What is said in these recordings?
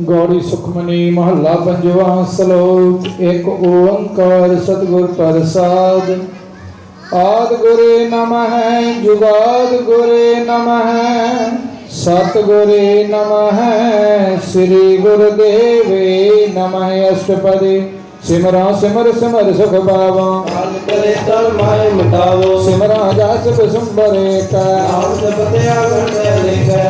गौड़ी सुखमनी महला पंजवा श्लोक। एक ओंकार सतगुर प्रसाद। आद गुरे नमः जुगाद गुरे नमः सतगुरे नमः श्री गुरुदेवे नमः। अष्टपदी सिमरा सिमर सिमर सुख पावा करे तल माय मिटावो सिमरा जास बिसुंबरे का नाम जपते आगर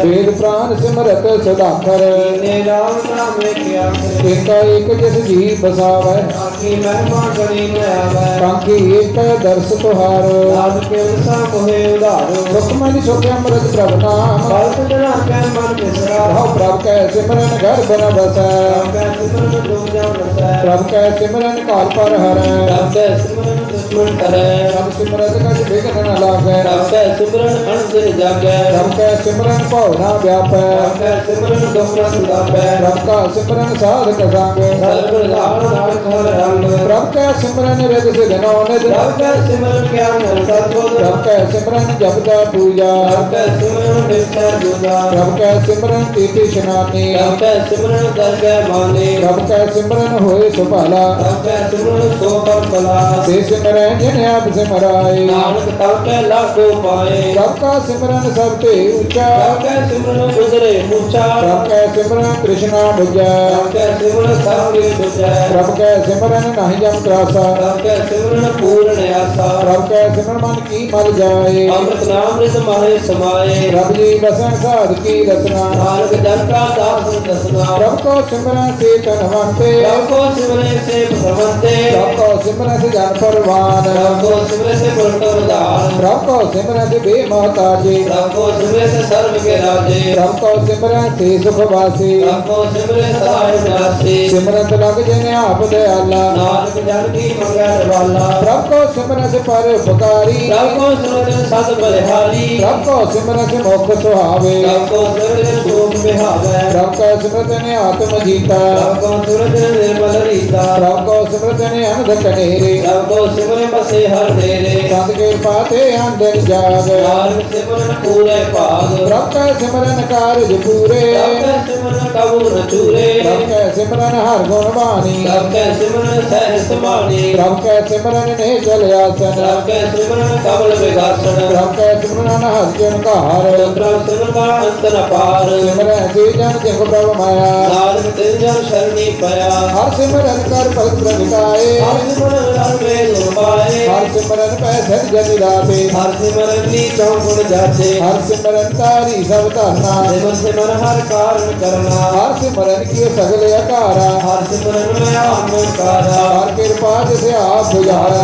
वेद प्राण सिमरत सदा कर ने राम नाम में किया एका एक जिस जी बसावे आकी महिमा गणी न आवे कांकी एक दर्श तुहार नाम के सा मोहे उधारो सुखमनि सुख अमृत प्रभ नाम कल्प जना के मन बिसरा भाव प्रभ के सिमरन घर बन बसै प्रभ के सिमरन डूब जाओ नसै प्रभ के सिमरन काल पर हरै प्रभ के सिमरन दुश्मन करे प्रभ सिमरन कछ विघ्न न लागै प्रभ के सिमरन अनदिन जागै प्रभ के सिमरन भव न व्यापै प्रभ के सिमरन दुख न सुलापै प्रभ का सिमरन साधक संगै सर्व प्रधान नानक हर रंग प्रभ के सिमरन रिद सिद्ध नौ निध प्रभ के सिमरन ज्ञान सद्बुद्ध प्रभ के सिमरन जपदा पूजा प्रभ के सिमरन निष्ठा दूजा प्रभ के सिमरन तीर्थि स्नानी प्रभ के सिमरन दरगह माने प्रभ के सिमरन होए सुभाला प्रभ के सिमरन सो पर भला से सिमरन जिन आप सिमराए नानक तब के लाखों पाए प्रभ का सिमरन सबते ऊंचा प्रभ के सिमरन गुजरे ऊंचा प्रभ के सिमरन कृष्णा बुझै प्रभ के सिमरन सावरे बुझै प्रभ के सिमरन नहीं जम त्रासा प्रभ के सिमरन पूर्ण आसा प्रभ के सिमरन मन की मर जाए अमृत नाम रित माहे समाए प्रभ जी बसन साध की रचना नानक जन का दास दसना प्रभ को सिमरन से तनवंते प्रभ को सिमरन से भ्रमंते प्रभ को सिमरन से जन परवान प्रभ को सिमरन से पुरतरदान प्रभ को सिमरन से बेमहताजे प्रभ को सिमरन से सर्व के राजे प्रभ को सिमरन से सुखवासी प्रभ को सिमरन सहाय नासी सिमरन लग जिने आप दयाला नानक जन की मंगल वाला प्रभ को सिमरन से परोपकारी प्रभ को सिमरन से सद बलिहारी प्रभ को सिमरन से मोक्ष सुहावे प्रभ को सिमरन से शोक बिहावे प्रभ को सिमरन ने आत्म जीता प्रभ को सिमरन से निर्मल रीता प्रभ को सिमरन ने अनंत कनेरे प्रभ को सिमरन बसे हर तेरे संत के पाते अंदर जाग नानक सिमरन पूरे पाग प्रभ का सिमरन कार्य पूरे प्रभ का सिमरन कबू न चूरे प्रभ का सिमरन हर गुण वाणी प्रभ का सिमरन सहज समानी प्रभ का सिमरन ने चल आसन प्रभ का सिमरन कमल विघासन प्रभ का सिमरन हर जन का हार प्रभ सिमरन का अंत न पार सिमरन से जन जिन प्रभ माया नानक तिन जन शरणी पाया हर सिमरन कर भक्त प्रगटाए हर सिमरन हर वेद पाए हर सिमरन पैसठ जन लाभे हर सिमरन नी चौगुण जाते हर सिमरन तारी सब धरना सिमरन हर कारण करना हर सिमरन की सगल अकारा हर सिमरन में आत्मकारा हर कृपा से आप बुझारा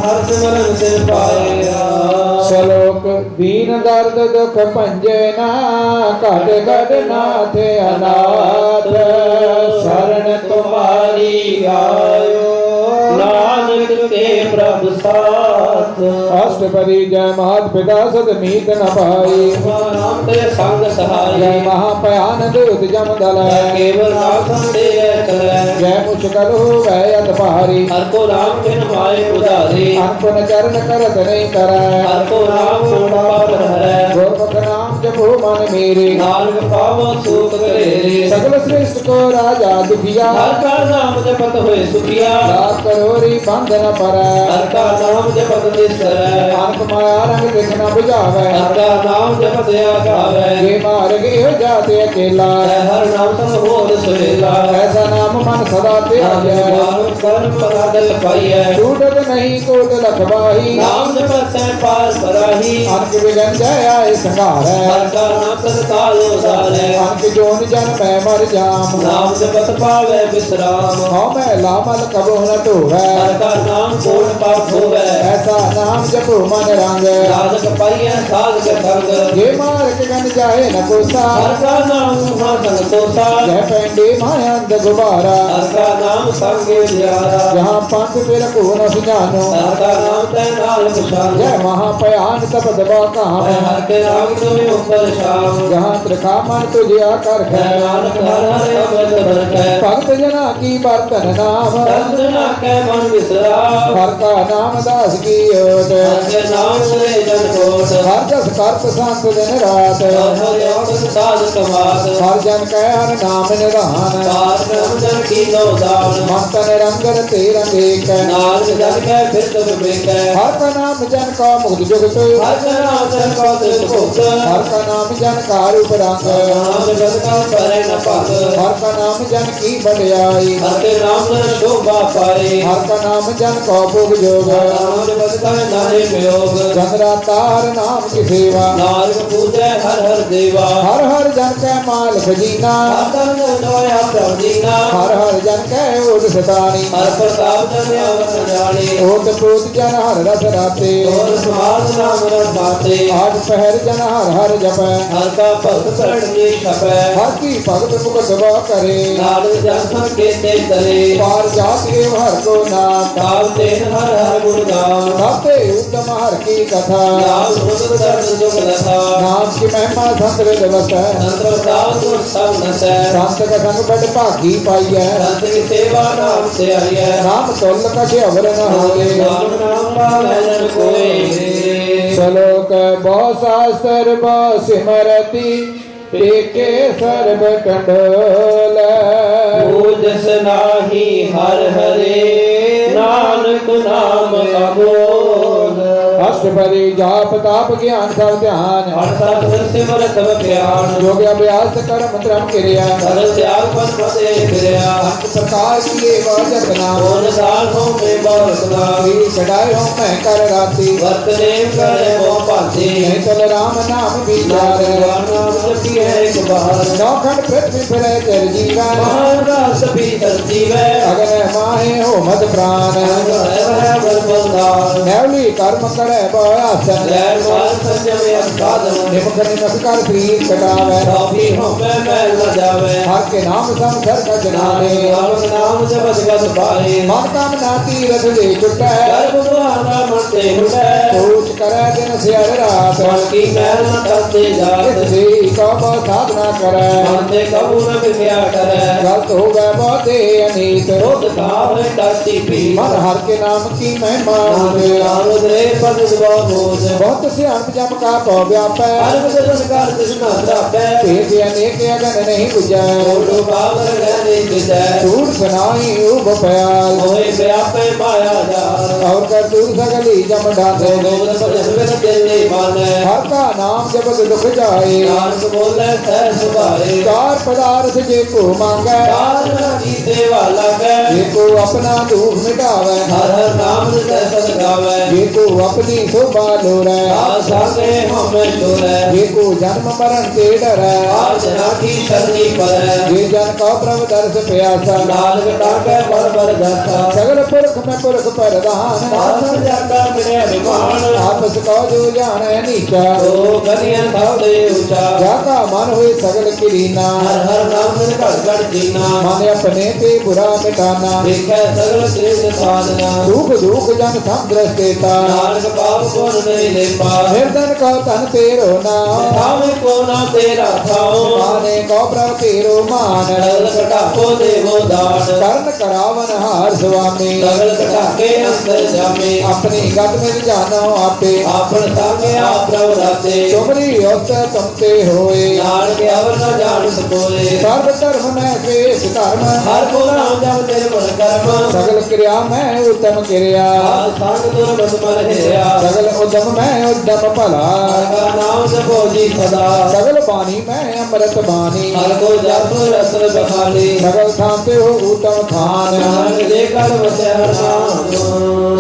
हर सिमरन से पाया। श्लोक। दीन दर्द दुख भंजे ना घट घट नाथ अनाथ शरण तुम्हारी आयो नानक के प्रभु साथ। अष्टपदी जय मात पिता सद मीत न पाई नाम ते संग सहाय जय महापयान दूत जम दल केवल नाम दे चले जय मुश्किल हो गए अत भारी हर को राम के माय उदारी अनपन चरण करत नहीं करे हर को राम पाप हरै गुरमुख नाम जपो मन मेरे नानक पावो सुख करे सगल श्रेष्ठ को राजा दुखिया हर का नाम जपत होए सुखिया लाख करोरी बंधन पर हर का नाम जपत निस्तर अनक माया रंग देखना बुझावे हर का नाम जपत आगावे ये मार्ग एह जाते अकेला हर नाम संग होत सुहेला ऐसा नाम मन सदा त्यागे कर्म परादल पाइए टूटत नहीं कोट लखवाही नाम जपत पार पराही अनक विघन जय आए संघार हर का नाम तत्काल उधार अनक जोन जन मैं मर जाम नाम जपत पावे विश्राम हौ मैं लामल कबो न ढोवे हर का नाम पूर्ण पाप होवे ऐसा नाम जपो मन रंग साधक पाइए साधक संग ये मार्ग गन जाए न कोसा हर का नाम संग तोसा जय पेंडे माया अंध गुबारा हर का नाम संग जियारा जहाँ पंथ फिर को न सुजानो हर का नाम तै नाल कुशान जय महापयान तपद बाका हर के नाम तुम्हें ऊपर राम जहाँ त्रिखा मन तुझे आकर है नानक हर हर अमृत बरकै भक्त जना की बर्तन नाम रंजना के मन विसराव हर का नाम दास की ओट के नाम से जन कोट हर जस कर्त संत दिन रात हर हर औषध साध कमात हर जन कह हर नाम निधान पार ब्रह्म जन की नो दान मन तन रंगन ते रंगेक नानक जन के फिर तुम बेकै हर का नाम जन का मुक्त जुगत हर का नाम जन को तिल भुक्त हर का नाम जन का रूप रंग नाम जगत का परे न पात हर का नाम जन की बढ़ियाई हर के नाम न शोभा पाए हर का नाम जन को भोग जोग नाम जगत का नारे वियोग जन रातार नाम की सेवा नारक पूजै हर हर देवा हर हर जन के माल खजीना हर तन दोया प्रभदीना हर हर जन के ओट सतानी हर प्रताप जन अवत जाने ओत प्रोत जन हर रस राते और समाज नाम रस बाते आठ पहर जन हर हर जप हर का भक्त शरण में छपै हर की भगत मुकत वा करे नारद जन सन के ते तले पार जात एव हर को नाम काल तेन हर हर गुण गाम सबते उत्तम हर की कथा नाम सुनत दर्द जुग लथा नाम की महिमा संत वेद वस संत प्रताप गुण सब नसै संत का संग बड़ भागी पाई है संत की सेवा नाम से आई है नाम तुल कछे अवर न होए नाम नाम पावै जन कोई श्लोक बहु शास्त्र बहु सिमरति एके सर्व कंडोल पूजस नाही हर हरे नानक नाम अमोल अष्टपदी जाप ताप ज्ञान सब ध्यान हर सत सिमर तब ज्ञान योग अभ्यास कर्म त्रम क्रिया हर त्याग पद पदे फिरया अंत प्रकार किए वजत नाम कौन साल हो में बहुत नाम चढ़ाए हो मैं कर राती वर्तने करे मोह पाती नहीं तल राम नाम विचार नाम जपी है एक बार नौखंड पृथ्वी फिरे चर जीवा महाराज भी धरती में अगन माहे हो मत प्राण नेवली कर्म करे बयासन निमक निमक कर प्रीत कटावे हर के नाम सम सर का जनावे मन कामना तीरथ दे छुटै सोच करे दिन सिर रात इस देही को बहुत साधना करे गलत हो गए बहुते अनीत मन हर के नाम की महिमा बहुत से अर्थ जप का पौ व्यापै भेद अनेक अगन नहीं बुझै सूर सुनाई उब प्याल और कर दूर सगली जम डाले हर का नाम जपत दुख जाए चार पदार्थ जे को मांगे जे को अपना दुख मिटावे हर हर नाम जे को अपनी शोभा लोरै जे को जन्म मरण से डरै जे जन का प्रभ दर्श प्यासा सगल पुरख में पुरख प्रधान आपस को जो जाने नीचा जाका मन हुए सगल किरीना मन अपने पे बुरा मिटाना दुख दुख जन सम दृष्टेता निर्धन को धन तेरो नाम माने को प्रभ तेरो मान कर्ण करावन हार स्वामी अपनी गत में जानो आपे तुमरी औत तुमते होए सर्व धर्म में श्रेष्ठ धर्म सगल क्रिया में उत्तम क्रिया सगल उद्यम में उद्यम भला सगल बानी में अमृत बानी सगल थाते हो उत्तम थान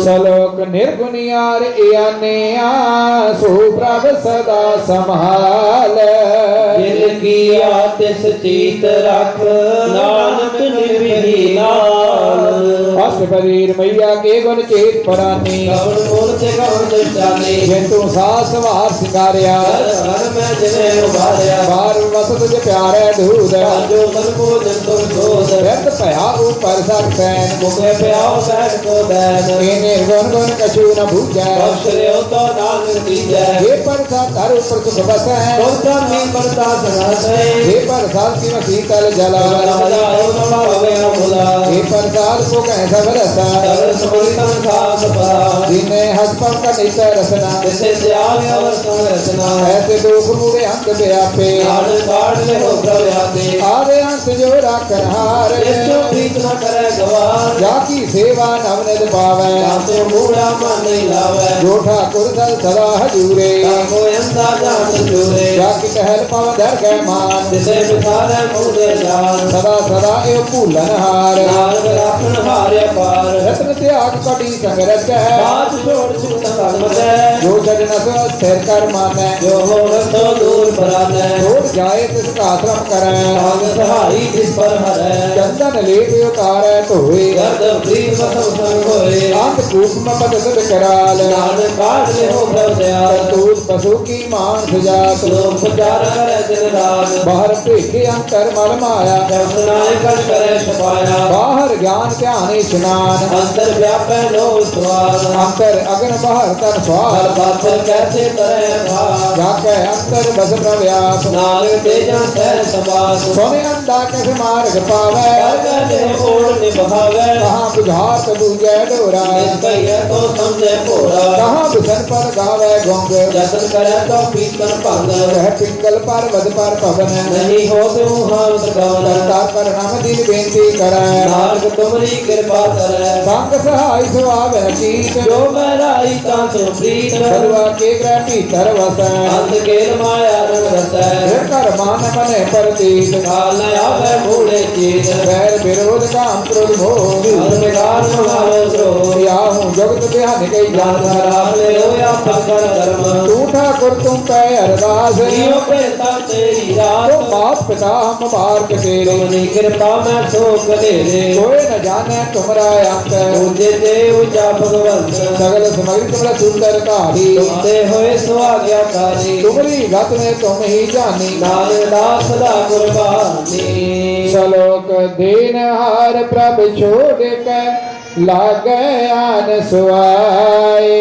सलोक निर्गुनियार इयानिया सुप्रभ सदा संभाल किया तिस चीत रख नानक निर्विधि नाल अष्टपदीर मैया के गुण चेत परानी ये तू सास वार सिंगारिया बार वस तुझ प्यारे दूध जो मन को जंतु शोध व्यर्थ भया ऊपर सकसैन मुखे प्याओ बैठ को बैन निर्गुण गुण कछु न भूजै बख्श लियो तो नानक दीजै हे प्रसाद धर ऊपर सुख बसै तो मी परता सनासै हे प्रसाद शिव शीतल जल राजाओ नमः भगया मुला हे प्रसाद को कह सब रसा तर समरितम खास परा जिन्हे हस्पम का नित रसना जिसे त्याग अवस्था रचना ऐसे दुख मुड़े अंत व्यापे नान काट ले हो प्रव्याते आदे अंत जो राखन हार जो प्रीत न करे गवार जाकी सेवा नवनित पावै ताते मूड़ा मन नहीं लावे जो ठाकुर सल सदा हजूरे ताको अंधा जान चूरे जाकी टहल पव धर गए मान जिसे बिठारे मुझे जान सदा सदा एव भूलन हार नारद राखन हारे पार रत्न त्याग कटी संगरत है बात छोड़ चिंता कर मते जो जड़ न सो स्थिर कर मानै जो हो तो दूर पराने छोड़ जाए तिसका आश्रम करै भाग सहारी जिस पर हरे चंदन लेप उतारै धोए गर्द प्रीत वसम संग होए अंत कूप में बदल कराल नान काट ले हो प्रव्यात करतूत पशु की मांस जात लोक प्रचार करे दिन रात बाहर भेखे अंतर मल माया दर्शनाय कर करे छपाया बाहर ज्ञान ध्यान स्नान अंतर व्यापै लो स्वार अंतर अग्न बाहर तन हर स्वार बात कैसे करे भार जाके अंतर बस प्रव्यास नानक तेजा सह समास सोने अंधा कैसे मार्ग पावे कर कहते ओढ़ निभावे कहाँ बुझात बुझे डोरा कहिए तो समझे पूरा कहाँ बिसन पर गावे गोंग जतन करे तो पीतन भंग कह पिंगल पर वध पर पवन नहीं हो तो हाथ कवन करतार पर नाम दिन बेनती करे नानक तुमरी कृपा करे संग सहाय सुहावे कीट जो मेराई ता तो प्रीत सर्वा के ग्रह भीतर वसै अंत केल माया रंग रसै कर मान मने प्रतीत काल न आवे मूढ़े चीत वैर विरोध काम क्रोध मोह हर विकार महावे द्रोह या हूँ जगत बिहान कई जान जान खराब ले हो या पकड़ धर्म तू ठाकुर तुम पे अरदास जियो कहता तेरी रात तो मात पिता हम बार के तेरे तुमरी कृपा में शोक ले ले कोई न जाने तुमरा अंत पूजे देव जा भगवंत सगल समग्र तुमरा सुंदर कारी तुमते होए स्वाज्ञाकारी तुमरी गत में तुम ही जानी नानक दास सदा कुर्बानी सलोक दीन हार प्रभ छोड़ के लागे आन सुआए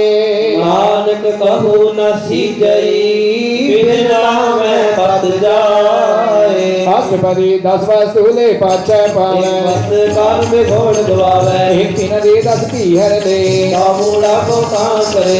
नानक कहू न सीजई बिना में पद जाए अष्टपदी 10 वस्तु ले पाछे पावे मत काल में घोड़ गवावे एक तीन दे 10 की हर ले कामूड़ा को कहाँ करे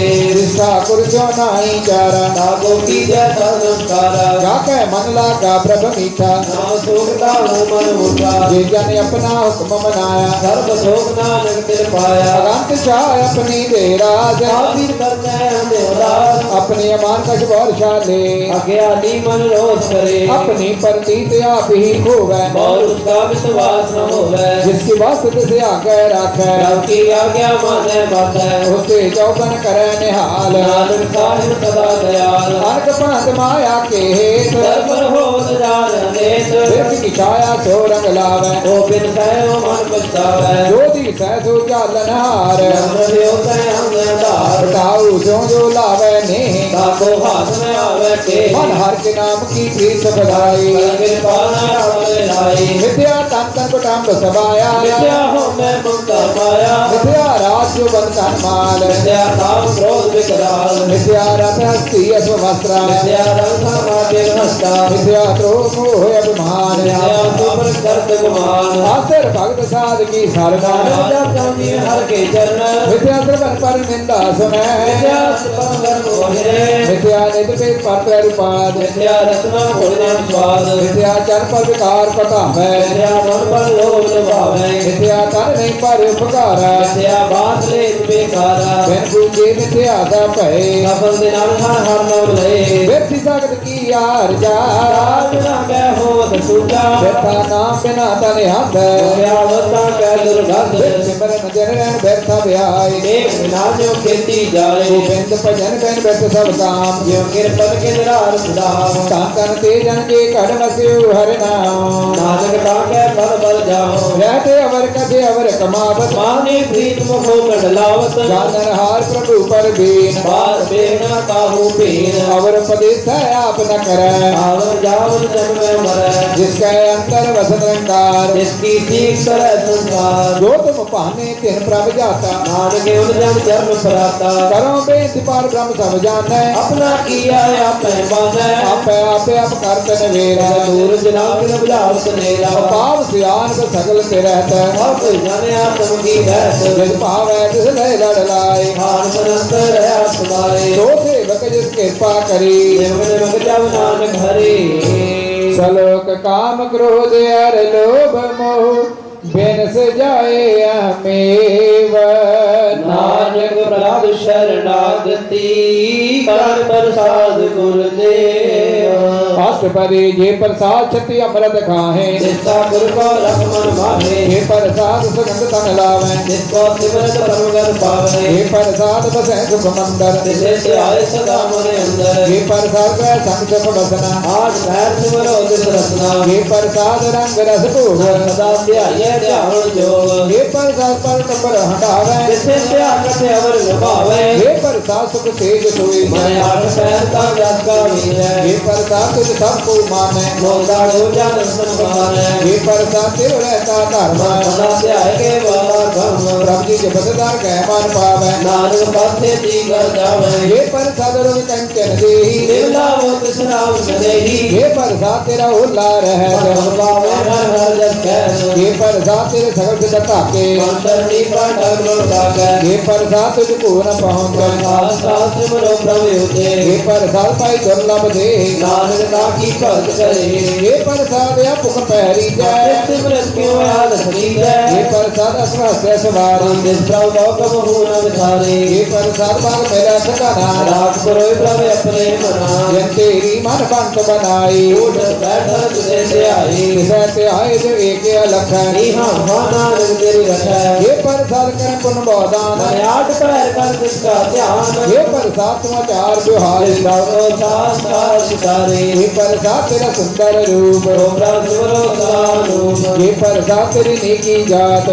ठाकुर जो नाई चारा नागो की जैसा नमस्कारा जाके मन लागा प्रभ मीठा नाम सोखता हूँ मन उठा जे जन अपना हुक्म मनाया सर्व शोक नानक तिल पाया अगंत चाह अपनी दे राज हाजिर करते हैं देवदास अपनी अमान कछ वर्षा ले अज्ञानी मन रोष करे अपनी प्रतीत आप ही खोवे और उसका विश्वास न होवे जिसकी वस्तु से आगे रखे प्रभु की आज्ञा माने बाते उसे चौकन करे निहाल नानक साहिब सदा दयाल अनक पंथ माया के हेत सर्वर हो जान देत बिरख की छाया सो रंग लावे ओ बिन सैव मन पछतावे ज्योति सह सो चालन हार चंद्र देवते हमने दार बताऊ जो लावे ने ताको हाथ में आवे के मन हर के नाम की प्रीत बधाई कृपा नारायण लाई विद्या तन तन कुटुंब सबाया विद्या हो मैं ममता पाया विद्या राज्य बंधन माल विद्या काम क्रोध विकराल विद्या रथ हस्ती अश्व वस्त्र विद्या रंग समाधि हस्ता विद्या द्रोह मोह अभिमान विद्या सुपर करत गुमान आसर भक्त साध की सरना जब जानी हर के चरण विद्या श्रवण पर निंदा सुनै विद्या सुपर मोहे विद्या नित पे पत्र रूपाद विद्या रत्ना भोजन स्वाद विद्या चर पर विकार पतावे विद्या मन पर लोभ भावे विद्या तन नहीं पर उपकार विद्या बात ले बेकारा बिन पूजे विद्या दा भय सफल दिनान हर नाम ले व्यक्ति जगत की यार जा राज ना कै हो सूजा व्यर्था नाम बिना तन हाथ व्यावता कै दुर्गत सिमरन जनरन व्यर्था व्याय एक नाजो खेती जाए गोविंद भजन बिन व्यर्थ सब काम जो किरपत के निरार सुधाम तन तन ते जन के कड़ वस्यु हर नाम नानक ताके बल बल जाओ रहते अवर कथे अवर कमावत माने प्रीत मुखो मंडलावत जानन हार प्रभु पर बीन बार बेना काहू पीन अवर उपदेश है आप न करे आवन जावन जन्म मरै जिसके अंतर वसन निरंकार जिसकी ठीक तरह संसार जो तुम पाने तिन प्रभ जाता नानक उन जन्म पराता करो बेनती पार ब्रह्म सब जानै अपना किया आपै मानै आपे आपे आप करते नवेरा दूर जनाब न बुझाव सनेरा पाप सियान को सगल ते रहता अब जाने आत्म की रहत जिस भावै तिस लय लड़ लाए खान परंतर है तुम्हारे जो सेवक जिस कृपा करी निमन मग जब नानक हरे सलोक काम क्रोध अर लोभ मोह बिन से जाए अमेव नानक प्रभु शरणागति कर प्रसाद गुरुदेव अष्टपदी जे प्रसाद छति अमृत खाहे जिसका गुरु को लक्ष्मण माहे हे प्रसाद सुगंध तन लावे जिसको सिमरत परमगर पावे हे प्रसाद बसै सुख मंदर जिसे से आए सदा मन अंदर हे प्रसाद कै संग सुख बसना आज पैर सिमरो दिस रसना हे प्रसाद रंग रस भोग सदा ध्याये ध्यान जोग हे प्रसाद पर टपर हटावे जिसे से आकटे अवर निभावे हे प्रसाद सुख तेज सोई मन आठ पैर का जस का वीर हे प्रसाद तुझ सब को माने मोदा रोजा दर्शन माने हे प्रसाद तेरो रहता धर्म सदा ध्याय के वाला धर्म प्रभु जी जपतदार कह मान पावे नानक पासे जी कर जावे हे प्रसाद रवि कंचन देही देवला वो कृष्णाव सदेही हे प्रसाद तेरा उल्ला रह पावे हर हर जस कह हे प्रसाद तेरे सगल से ढके शरणी पाठक लोटाकर हे प्रसाद तुझको न पहुँच शास्त्र मनो प्रभुते हे प्रसाद पाई दुर्लभ दे नानक ताकी भक्त करे हे प्रसाद या पुख पैरी जय सिमरत क्यों याद हरी हे जय प्रसाद असमस्य सवारी जिस प्रभु लोक बहुना विचारे हे प्रसाद बाग मेरा ठिकाना रात करो प्रभु अपने मना जन तेरी मन पंत बनाई उठ बैठक तुझे से आई सहते आए जो एक अलख निहा नानक तेरी रखै हे प्रसाद कर पुन बौदान मैं आठ पैर कर जिसका ध्यान हे प्रसाद समाचार व्यवहार प्रभु शास्त्र सितारे हे प्रसाद तेरा सुंदर रूप प्रभु सिमरो सदा रूप हे प्रसाद तेरी नेकी जात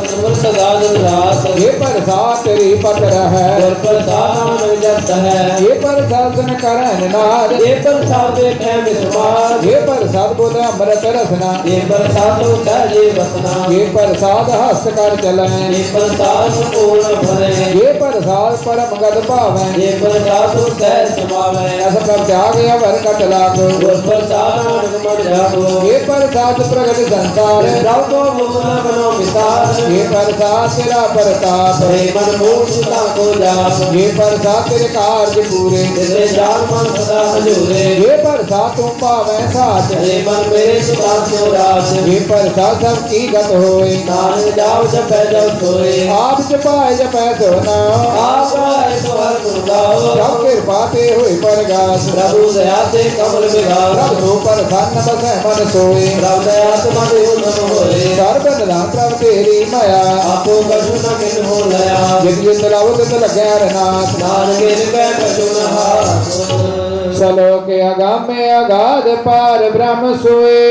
सिमर सदा दिन रात हे प्रसाद तेरी पत्र है गुर प्रसाद नानक जपत है हे प्रसाद सन करन नाद ये प्रसाद देखे विश्वास हे प्रसाद बोले अमृत रसना ये प्रसाद सहजे बसना हे प्रसाद हस्त कर चलन ये प्रसाद पूर्ण भरे हे प्रसाद परम गद पावे ये प्रसाद सहज समावे अस प्रभ त्याग अवर कट लाग गुर प्रसाद नानक मन जागो हे प्रसाद प्रगट संसार प्रभु को मुक्ता बनो विसार हे प्रसाद तेरा प्रताप हे मन मूर्छता को जाप हे प्रसाद तेरे कार्य पूरे जिसे जान मन सदा हजूरे हे प्रसाद तुम पावे साच हे मन मेरे सुता सो रास हे प्रसाद सब की गत होए नानक जाओ जब जाओ सोए आप जपाए जपै सो नाम आप आए तो हर गुरगाओ जब कृपा ते होए परगास प्रभु दया से कमल बिगाड़ रब तो प्रसन्न बसै मन सोए प्रभु दया से मन उन्नत होए सर्व निधान प्रभ तेरी माया आपो कछु न किन हो लया जित जित लाओ तित लगे हरनाथ नानक इनके कछु न हाथ सलोक अगामे अगाध पार ब्रह्म सोए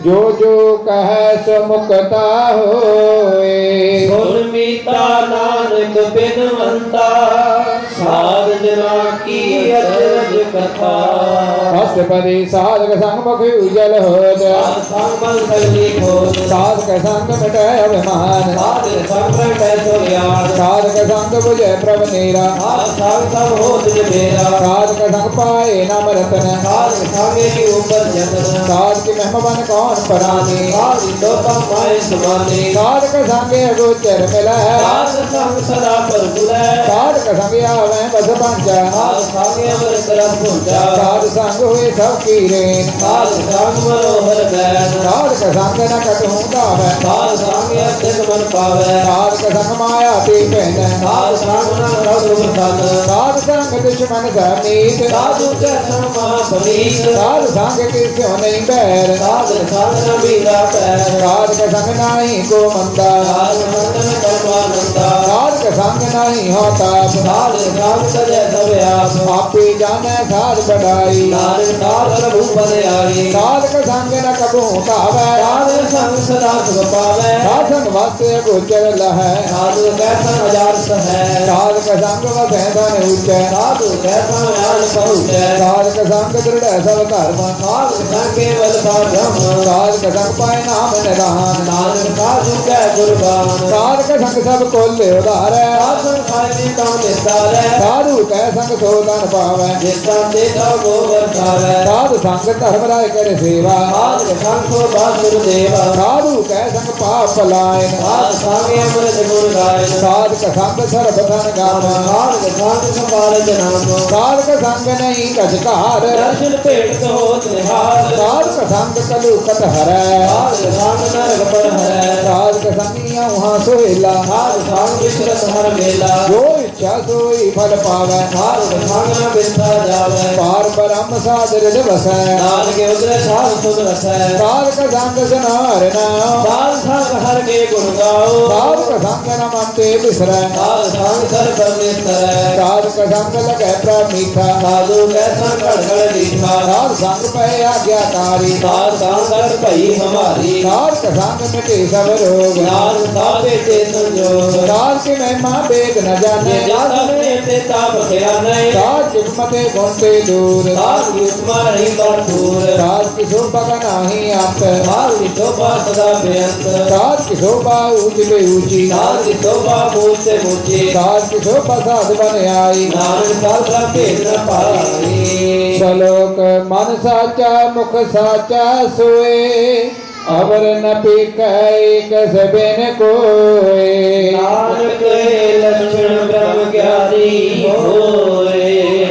जो जो कह सो मुक्ता होए गुर मीता नानक बिनवंता साध जना की अजरज कथा अष्टपदी साधक संग मुख उजल होत संबल सगली खोज साधक संग मिटै अभिमान साध संग कैसो ज्ञान साधक संग बुझे प्रभ नीरा साध सब हो तुझ मेरा साधक संग पाए नाम रतन साध संगे के ऊपर जतन साध की महिमा बन कौन परानी साध तो तम माए समाने साधक संगे गोचर मिलै साध संग सदा पर बुलै साधक संग आवे बस पंचा साध संगे अमर तरफ पहुंचा साध संग हुए सब कीरे साध संग मनोहर बैठ साधक संग न कटहूं दावै साध संगे अत्यंत मन पावे साधक संग माया ते पहन साध संग न रघु प्रसाद साध संग दुश्मन समीत साधु चरण महापनीत साध संग के स्यो नहीं बैर साध संग न बीरा पैर साधक संग नाही को मंदा साध संग न परमानंदा साधक संग नहीं हो ताप साध संग सजै सब आप आपे जाने साध बढ़ाई नानक साध प्रभु पद आई साध का संग न कबू कावे साध संग सदा सुख पावै साध संग वास्ते गोचर लहै साधु कैसन हजार है साध का संग वसै धन उच्च साधु कैसन ज्ञान पहुँचै साध का संग दृढ़ सब धर्म साधु संग केवल ब्रह्म साध का संग पाए नाम निधान नानक साधु कै कुर्बान साध का संग सब कोल्ले उधार साधु खाली काम निस्तार साधु कै संग सो धन पावै जिसका देता वो वर्तावै साधु संग धर्म राय कर सेवा साधु संग को बासुर देवा साधु कै संग पाप पलायन साधु संग अमृत गुण गायन साध का संग सर्व धन गान साधु संग संभाल जनाम साध का संग नहीं कचकार दर्शन पेट होत निहाल साध का संग कलु कत हरै साधु संग नरक पर है साध का संगिया वहाँ सोहेला साधु संग विश्रत हर मेला जो इच्छा सोई फल पावै साधु संग न बिंधा जावै पार ब्रह्म साध हृदय बसै नानक के उदर साधु सुख रसै साध का संग सनार नाम साधु संग हर के गुण गाओ साध का संग न मनते बिसरै साधु संग सर पर निस्तर साध का संग लगे प्रभ मीठा साधु कैसन कड़कड़ दीठा साध संग पे आज्ञाकारी साधु संग कर भई हमारी साध का संग मिटे सब रोग नान साधे ते संजोग साध की महिमा वेद न जाने जाता में ते ताप खेला नहीं साध किस्मते गुणते दूर साधु की तुम्हारी भरपूर साध की शोभा का नाही अंत साधु की शोभा सदा बेअंत साध की शोभा ऊंची पे ऊंची साधु की शोभा मूल से ऊंची साध की शोभा साध बन आई नानक साधु भेद न पाई श्लोक मन साचा मुख साचा सोए अवर न पीकै कस बिन कोय नानक लक्षण ब्रह्म ज्ञानी होए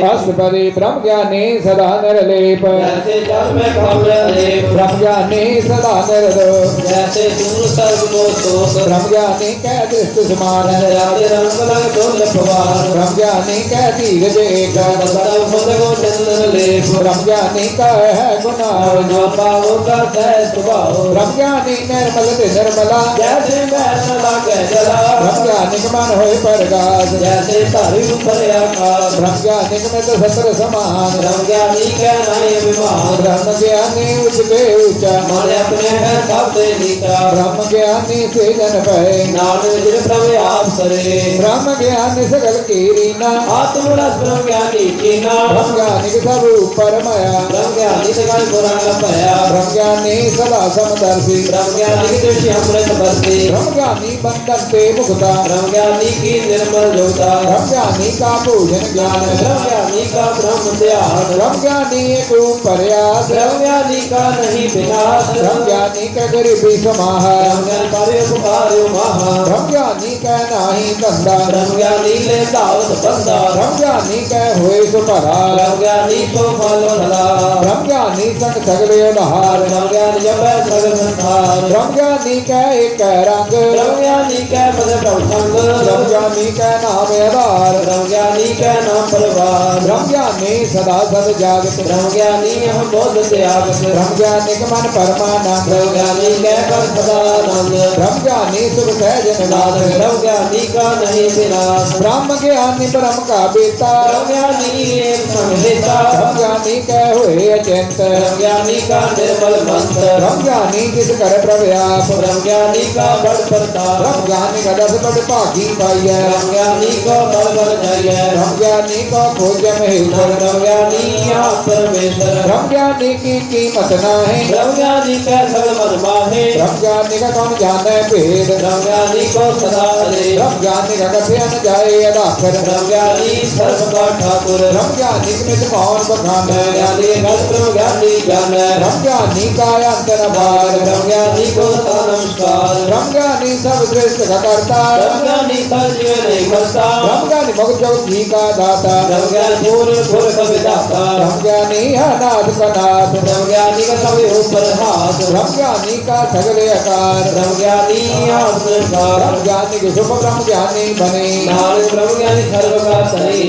अस्त परि ब्रह्म ज्ञानी सदा निर्लेप जैसे जल में कमल लेप ब्रह्म ज्ञानी सदा निर्दोष जैसे दूर सर्व को सोख ब्रह्म ज्ञानी कह दृष्ट समान राधे रंग लग डोल पवार ब्रह्म ज्ञानी कह धीरज एक सदा मुद को चंदन लेप ब्रह्म ज्ञानी का है गुना जो पाओ का सह स्वभाव ब्रह्म ज्ञानी निर्मल ते निर्मला जैसे मैल लागे जला ब्रह्म ज्ञानी मन होए प्रकाश जैसे तारी ऊपर आकाश ब्रह्म ज्ञानी में तो सत्र समान ब्रह्म ज्ञानी का नहीं विमान ब्रह्म ज्ञानी उच्च पे ऊंचा मन अपने है सबसे नीचा ब्रह्म ज्ञानी से जन पाए नानक जिन प्रभु आप सरे ब्रह्म ज्ञानी सकल की रीना आत्मरस ब्रह्म ज्ञानी कीना ब्रह्म ज्ञानी के सब ऊपर माया ब्रह्म ज्ञानी सकाल पुराण पाया ब्रह्म ज्ञानी सदा समदर्शी ब्रह्म ज्ञानी की दृष्टि अमृत बरसी ब्रह्म ज्ञानी बंधन ते मुक्ता ब्रह्म ज्ञानी की निर्मल ज्योता ब्रह्म ज्ञानी का पूजन ज्ञान ब्रह्म ज्ञानी का ब्रह्म त्याग ब्रह्म ज्ञानी एक प्रयास ब्रह्म ज्ञानी का नहीं विनाश ब्रह्म ज्ञानी का गरीबी समाह ब्रह्म ज्ञान कार्य पुकार्यो महा ब्रह्म ज्ञानी का नाही धंधा ब्रह्म ज्ञानी ले दावत बंदा ब्रह्म ज्ञानी का हुए सुपरा ब्रह्म ज्ञानी को फलो भला ब्रह्म ज्ञानी संग सगले उधार ब्रह्म ज्ञानी जब सगल संसार ब्रह्म ज्ञानी का एक रंग ब्रह्म ज्ञानी का पद प्रसंग ब्रह्म ज्ञानी का नाम आधार ब्रह्म ज्ञानी का नाम परिवार ब्रह्म ज्ञानी सदा सद जागत ब्रह्म ज्ञानी हम बोध त्यागत ब्रह्म ज्ञानी का मन परमानंद ब्रह्म ज्ञानी कह कर सदानंद ब्रह्म ज्ञानी सुख सहजन नाथ ब्रह्म ज्ञानी का नहीं विनाश ब्रह्म ज्ञानी ब्रह्म का बेटा ब्रह्म ज्ञानी एक संहिता ब्रह्म ज्ञानी का हुए अचिंत ब्रह्म ज्ञानी का निर्मल मंत्र ब्रह्म ज्ञानी जिस कर प्रव्याप ब्रह्म ज्ञानी का बड़ प्रताप ब्रह्म ज्ञानी का दस बड़ भागी पाइय ब्रह्म ज्ञानी को बड़ बड़ जय ब्रह्म ज्ञानी को खोज महेश्वर ब्रह्म ज्ञानी आप परमेश्वर ब्रह्म ज्ञानी की कीमत ना है ब्रह्म ज्ञानी का सगल मन माहे ब्रह्म ज्ञानी का कौन जाने भेद ब्रह्म ज्ञानी को सदा दे ब्रह्म ज्ञानी का कथे न जाए अदाखर ब्रह्म ज्ञानी सर्व का ठाकुर ब्रह्म ज्ञानी में कौन बखान ब्रह्म ज्ञानी गल ब्रह्म ज्ञानी ज्ञान ब्रह्म ज्ञानी का अंत न भार ब्रह्म ज्ञानी को सदा नमस्कार ब्रह्म ज्ञानी सब श्रेष्ठ का करता ब्रह्म ज्ञानी फल जीव नहीं करता ब्रह्म ज्ञानी भगत जगत जी का दाता ब्रह्म ज्ञानी पूर्ण पूर्ण का विधाता ब्रह्म ज्ञानी है नाथ का नाथ ब्रह्म ज्ञानी का सभी ऊपर हाथ ब्रह्म ज्ञानी का सगले आकार ब्रह्म ज्ञानी आप संसार ब्रह्म ज्ञानी के शुभ ब्रह्म ज्ञानी बने नानक ब्रह्म ज्ञानी सर्व का सही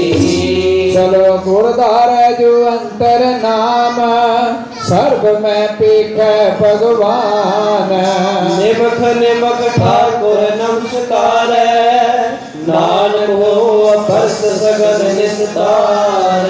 चलो गुरदार जो अंतर नाम सर्व में पीख भगवान निमख निमख ठाकुर नमस्कार नानक हो परस सगल निस्तार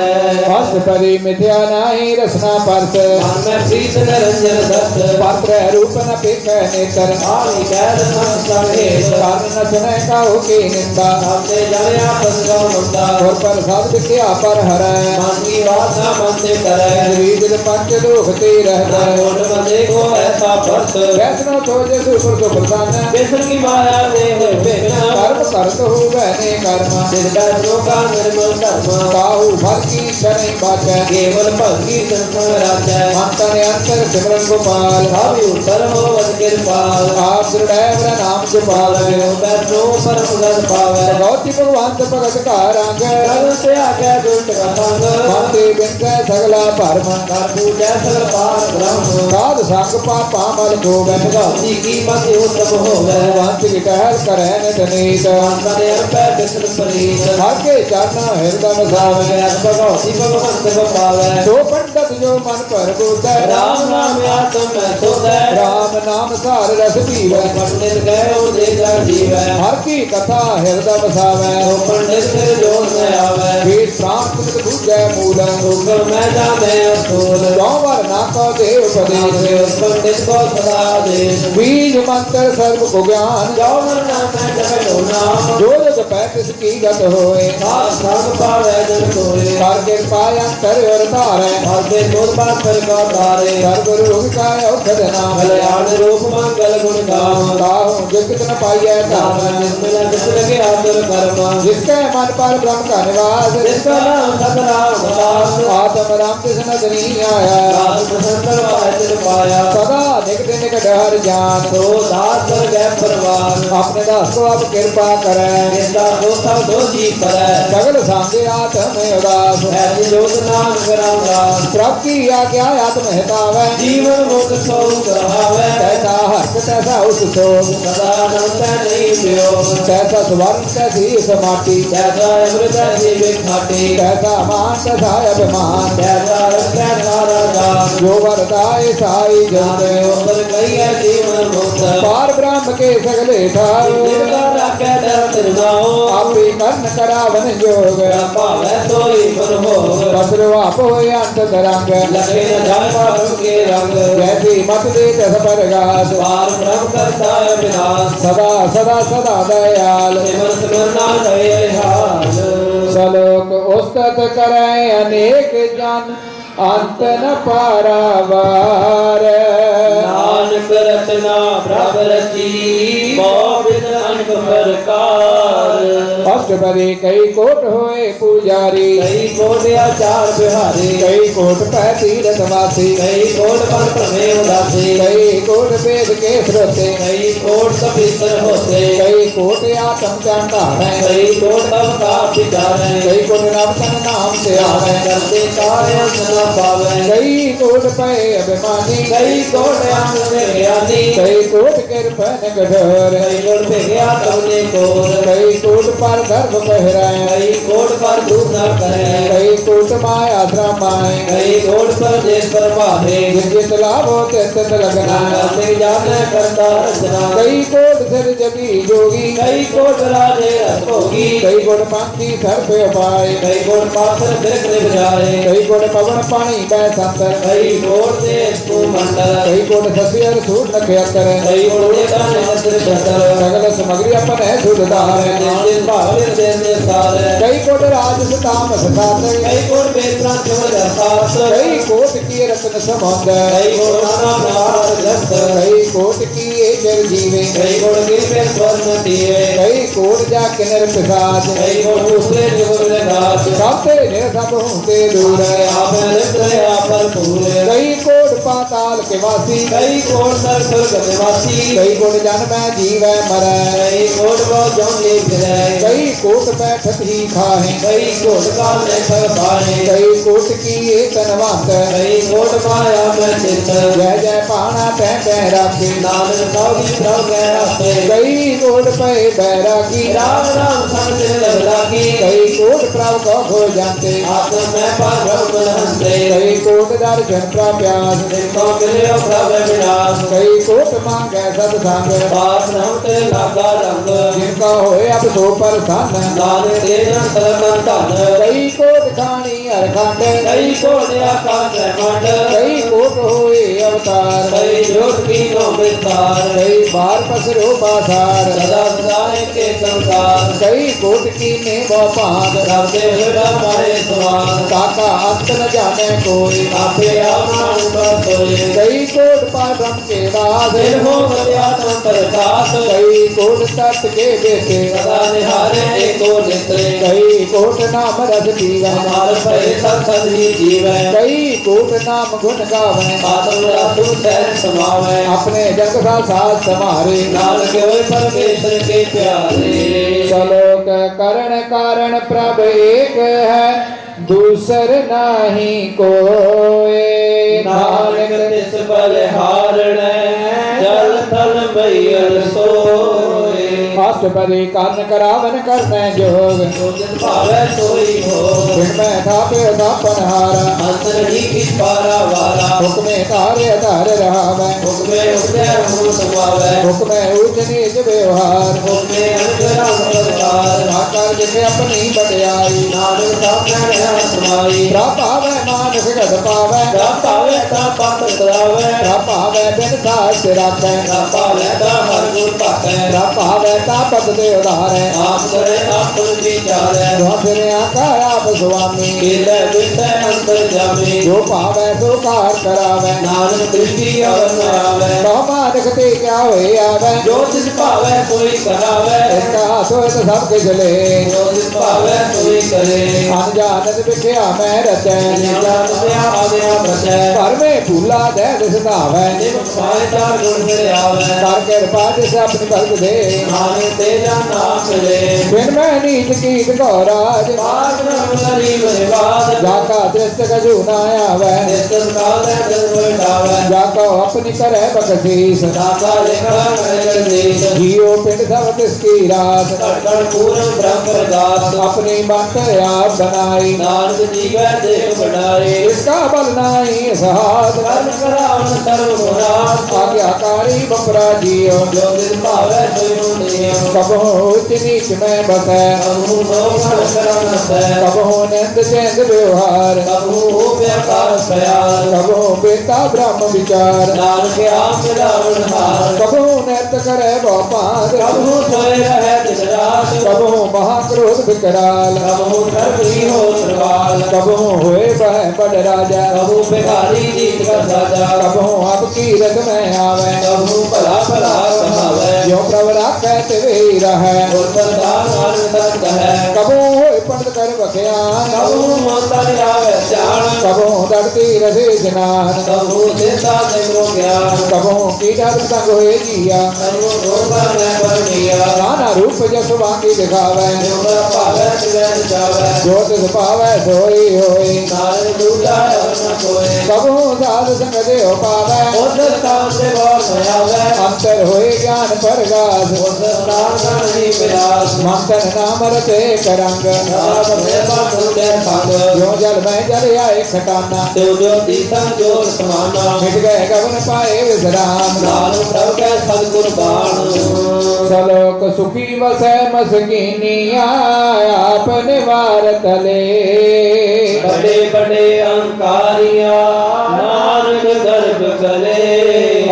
हस्त परि मिथ्या नाही रसना परस मन में प्रीत निरंजन दत्त पात्र रूप न पेख नेतर आदि कैद मन समेत कारण न सुने काहू की निंदा हमने जाने आपस का मुद्दा और प्रसाद विख्या पर हर मन की बात न मनते करे विविध पंच दुखती रहता कोट में देखो ऐसा परस वैष्णो सोचे सुपर तो प्रसन्न बेसन की माया दे हुए बेना कर्म करत हो बहने कर्म निर्वैरों का निर्मल कर्म काहू भर की शनि बाचै केवल भक्ति संसंग राजै अंतर अंतर सिमरन गोपाल भावी उत्तर हो वद कृपाल आप दृढ़ नाम गोपाल बैठो परम गद पावै भगवती भगवान से भगत का रंग गगन से आगे दुष्ट का संग मंत्री बिंक सगला भरम कर पूजै सगल पार ब्रह्म साध संग पापा मल को भगवती की मति उत्तम होवै वंश की टहल करे नितनीत अंतर अर्पै विष्णु प्रीत हर के चरण हृदय सावे भगवती भगवंत पावै सो पंडित जो मन पर बोधै राम नाम आत्म में सोधै राम नाम सार रस पीवै पंडित गयो देखा जीवै हर की कथा हृदय बसावै तो पंडित फिर जोर में आवे वेद प्रांत में बूझै मूल ऊपर मैं जाने असूल चौवर ना को देव उपदेश पंडित को सदा देश बीज मंत्र सर्व को ज्ञान जौवर नाम है जगत नाम जो जग पैंतीस की गत होए साथ संग पावे जन कोय कर कृपा अंतर और तारै और के बोध बात कर का तारे सर्व रोग का औषध नाम कल्याण रूप मंगल गुण गाम ताहु जित न पाइयै नाम धर्म निर्मल जिस लगे आतुर कर्म जिसके मन पर ब्रह्म का निवास जिसका नाम सतनाम दास आत्म राम कृष्ण दनी आया दास प्रसन्न पाए तिल पाया सदा निकट निकट हर जान तो दास कर गए परवान अपने दास को अब कृपा करे जिसका दोस्ता दो जी परै सगल सांगे आत्म उदास ऐसी जोत नाम कराम राम प्रभु की आज्ञा आत्म हितावै जीवन मुक्त सौ करावे तैसा हर्ष तैसा उस सोम सदा नमत नहीं पियो तैसा स्वर्ण तैसी समाटी जैसा अमृत जीवे खाटी तैसा मान तैसा अभिमान जैसा रक्त सारा जान जो वरदाय साई जाने जन ऊपर कही है जीवन मुक्त पार ब्रह्म के सगले ठाव जिनका राखे डर तिरनाओ आपे कर्ण करावन योग पावे सोई मन हो बसरो आप होय अंत तरंग लगे न जाए पाप के रंग जैसी मत दे तस परगास पार ब्रह्म करता है विनाश सदा सदा सदा दयाल सिमर सिमर ना रहे हाल सलोक उस्तत करे अनेक जन अंत न पारावार नानक रचना प्रभ रची गोविंद अनक प्रकार अष्ट बरे कई कोट होए पुजारी कई कोट आचार बिहारी कई कोट पै तीरथ वासी कई कोट पर प्रमेव दासी कई कोट वेद के श्रोते कई कोट पवित्र होते कई कोट आत्म जानता है कई कोट तब का विचार है कई कोट नवतन नाम से आवे करते कार्य न पावे कई कोट पे अभिमानी कई कोट अंग से ज्ञानी कई कोट कृपन कठोर कई कोट पे गया तुमने कोर कई कोट पर गर्भ पहराए कई कोट पर दूर न करे कई कोट माया श्रमाए कई कोट पर देश पर मारे जित लाभो तित लगना करते जाने करता रचना कई कोट सिर जगी जोगी कई कोट राजे रखोगी कई कोट पंक्ति सर पे पाए कई कोट पात्र बिरख बजाए कई कोट पवन पानी बै संतर कई कोट देश को मंडल कई कोट ससियर सूट नक्षत्र कई कोट गाने नस्र छतर सगल सामग्री अपन है सुधार जिस भावे देने सारे कई कोट राज ताम सात कई कोट बेतना चोर सास कई कोट की रत्न समुद्र कई कोट नाना प्रहार ग्रस्त कई कोट की चर जीवे कई कोट गिर स्वर्ण दिए कई कोट जा किनर प्रसाद कई कोट दूसरे जुगल दास सबते निरसब होते दूर आप रित्र आप पूरे कई कोट पाताल के वासी कई कोट सर स्वर्ग निवासी कई कोट जन्म जीव मरै कई कोट को जौने फिरे कई कोट बैठत ही खाहे कई कोट काल में सब पाए कई कोट की तनवंत कई कोट माया में चित जय जय पाना तै तै राखे नानक सावी प्रभ गए कई कोट पे बैरागी राम राम संत लगी कई कोट प्रभ को हो जानते आत्म में पर ब्रह्म हंसे कई कोट दर्शन प्यास जिनको मिलियो प्रभ विनाश कई कोट मांगे सत्संग पास नाम ते लागा रंग जिनका होए अब सो प्रसन्न नानक तेरा सरन धन कई कोट खानी हर खंड कई कोट आकाश मंड कई कोट होए अवतार कई जोत की नो विस्तार कई बार पसरो पासार सदा सदा के संसार कई कोट की ने पाद रब दे हुआ मारे समान काका अंत न जाने कोई आपे आमान पर सोए कई कोट पादम के राज दिल हो गया प्रकाश कई कोट तट के बेटे सदा निहारे एको नेत्रे कई कोट नाम रस पीवन हमार भय सत्सद ही जीवै कई कोट नाम गुण गावे आत्म रातु सैन समावै अपने जग का साथ समारे नानक होए परमेश्वर के प्यारे सलोक करण कारण प्रभ एक है दूसर नाही कोय नानक तिस बलिहारण जल थल मैयल सोए अष्टपदी कर्ण करावन करने जोग जो जिन भावै सोई हो बिन में थापे थापन हारा अंतर ही किस पारा वाला हुक्मे तारे धर रहावे हुक्मे उठे हो समावै हुक्मे ऊंच नीच व्यवहार हुक्मे अनुग्रह प्रकार आकर जिसे अपनी बड़ाई नानक सामने रह समाई पावे मानस गद पावे पावे ता पत करावे पावे बिन सास राखे पावे ता हर गुण पावे पावे तापत दे उधारे आप करे आपन विचारे फिर आका आप स्वामी केले बिते अंतर जामे जो पावे सो कार करावे नानक दृष्टि अवर न आवे तो मानकते क्या होए आवे जो जिस पावे कोई करावे इसका हाथों तो सब कुछ ले जो जिस पावे कोई करे अनजानत बिख्या मैं रचे निजान से आवे बचे घर में भूला दे दिसतावे निम पाए ता गुण में आवे कर कृपा जिसे अपनी भक्त दे नानक तेरा नाम ले बिन मैं नीच कीट गौराज पार ब्रह्म करी बर्बाद जाका दृष्ट कजू न आवे निस्तन काल दिल बैठावे जाको अपनी करे बकसीस दाता लेखा नगर देश जियो पिंड सब तिसकी रात कड़ पूर्ण ब्रह्म प्रकाश अपनी मत आप बनाई नानक जीवे देख बढ़ाए इसका बल नाही सहाद कर्म करावन सर्व गुणात आज्ञाकारी बपरा जियो जो दिल पावे सोई नियम कबहो उच्च नीच में बसे कबहू मोहन करम से कबहो निंद चेंद व्यवहार कबहू हो व्यापार प्यार कबहो बेता ब्रह्म विचार नानक आप रावण हार कबहो नृत्य करे भोपाल कबहू सोए रहे दिन रात कबहो महाक्रोध विकराल कबहू धर्मी हो सरवाल कबहो होए बह बड़ राजा कबहू भिखारी जीत का साजा कबहो अब कीरत में आवे कबहू भला भला कहावे जो प्रवरा कहते वे रहे और प्रदान आनंद है कबो होए पंडित कर बख्यान कबहू मोता निरावे जान कबो दड़ती रसे जनान कबहू देता देवो ज्ञान कबो की डर संग होए जिया कबहू रोगा न परमिया नाना रूप जस वांगी दिखावे जो पावे तिगन जावे जो तिस पावे सोई होई नारद दूजा न कोई कबो साध संग देव पावे उधर काम से बहुत भयावे अंतर होए ज्ञान परगास उधर नाम का नहीं प्रयास मंथन नाम रते करंग राम देवा तुझे संग जो जल में जल आए खटाना जो जो तीता जो समाना मिट गए गगन पाए विश्राम नानु प्रभु के सदगुरु बाण सलोक सुखी वसै मसकीनिया आपने वार तले बड़े बड़े अहंकारिया नारद गर्भ कले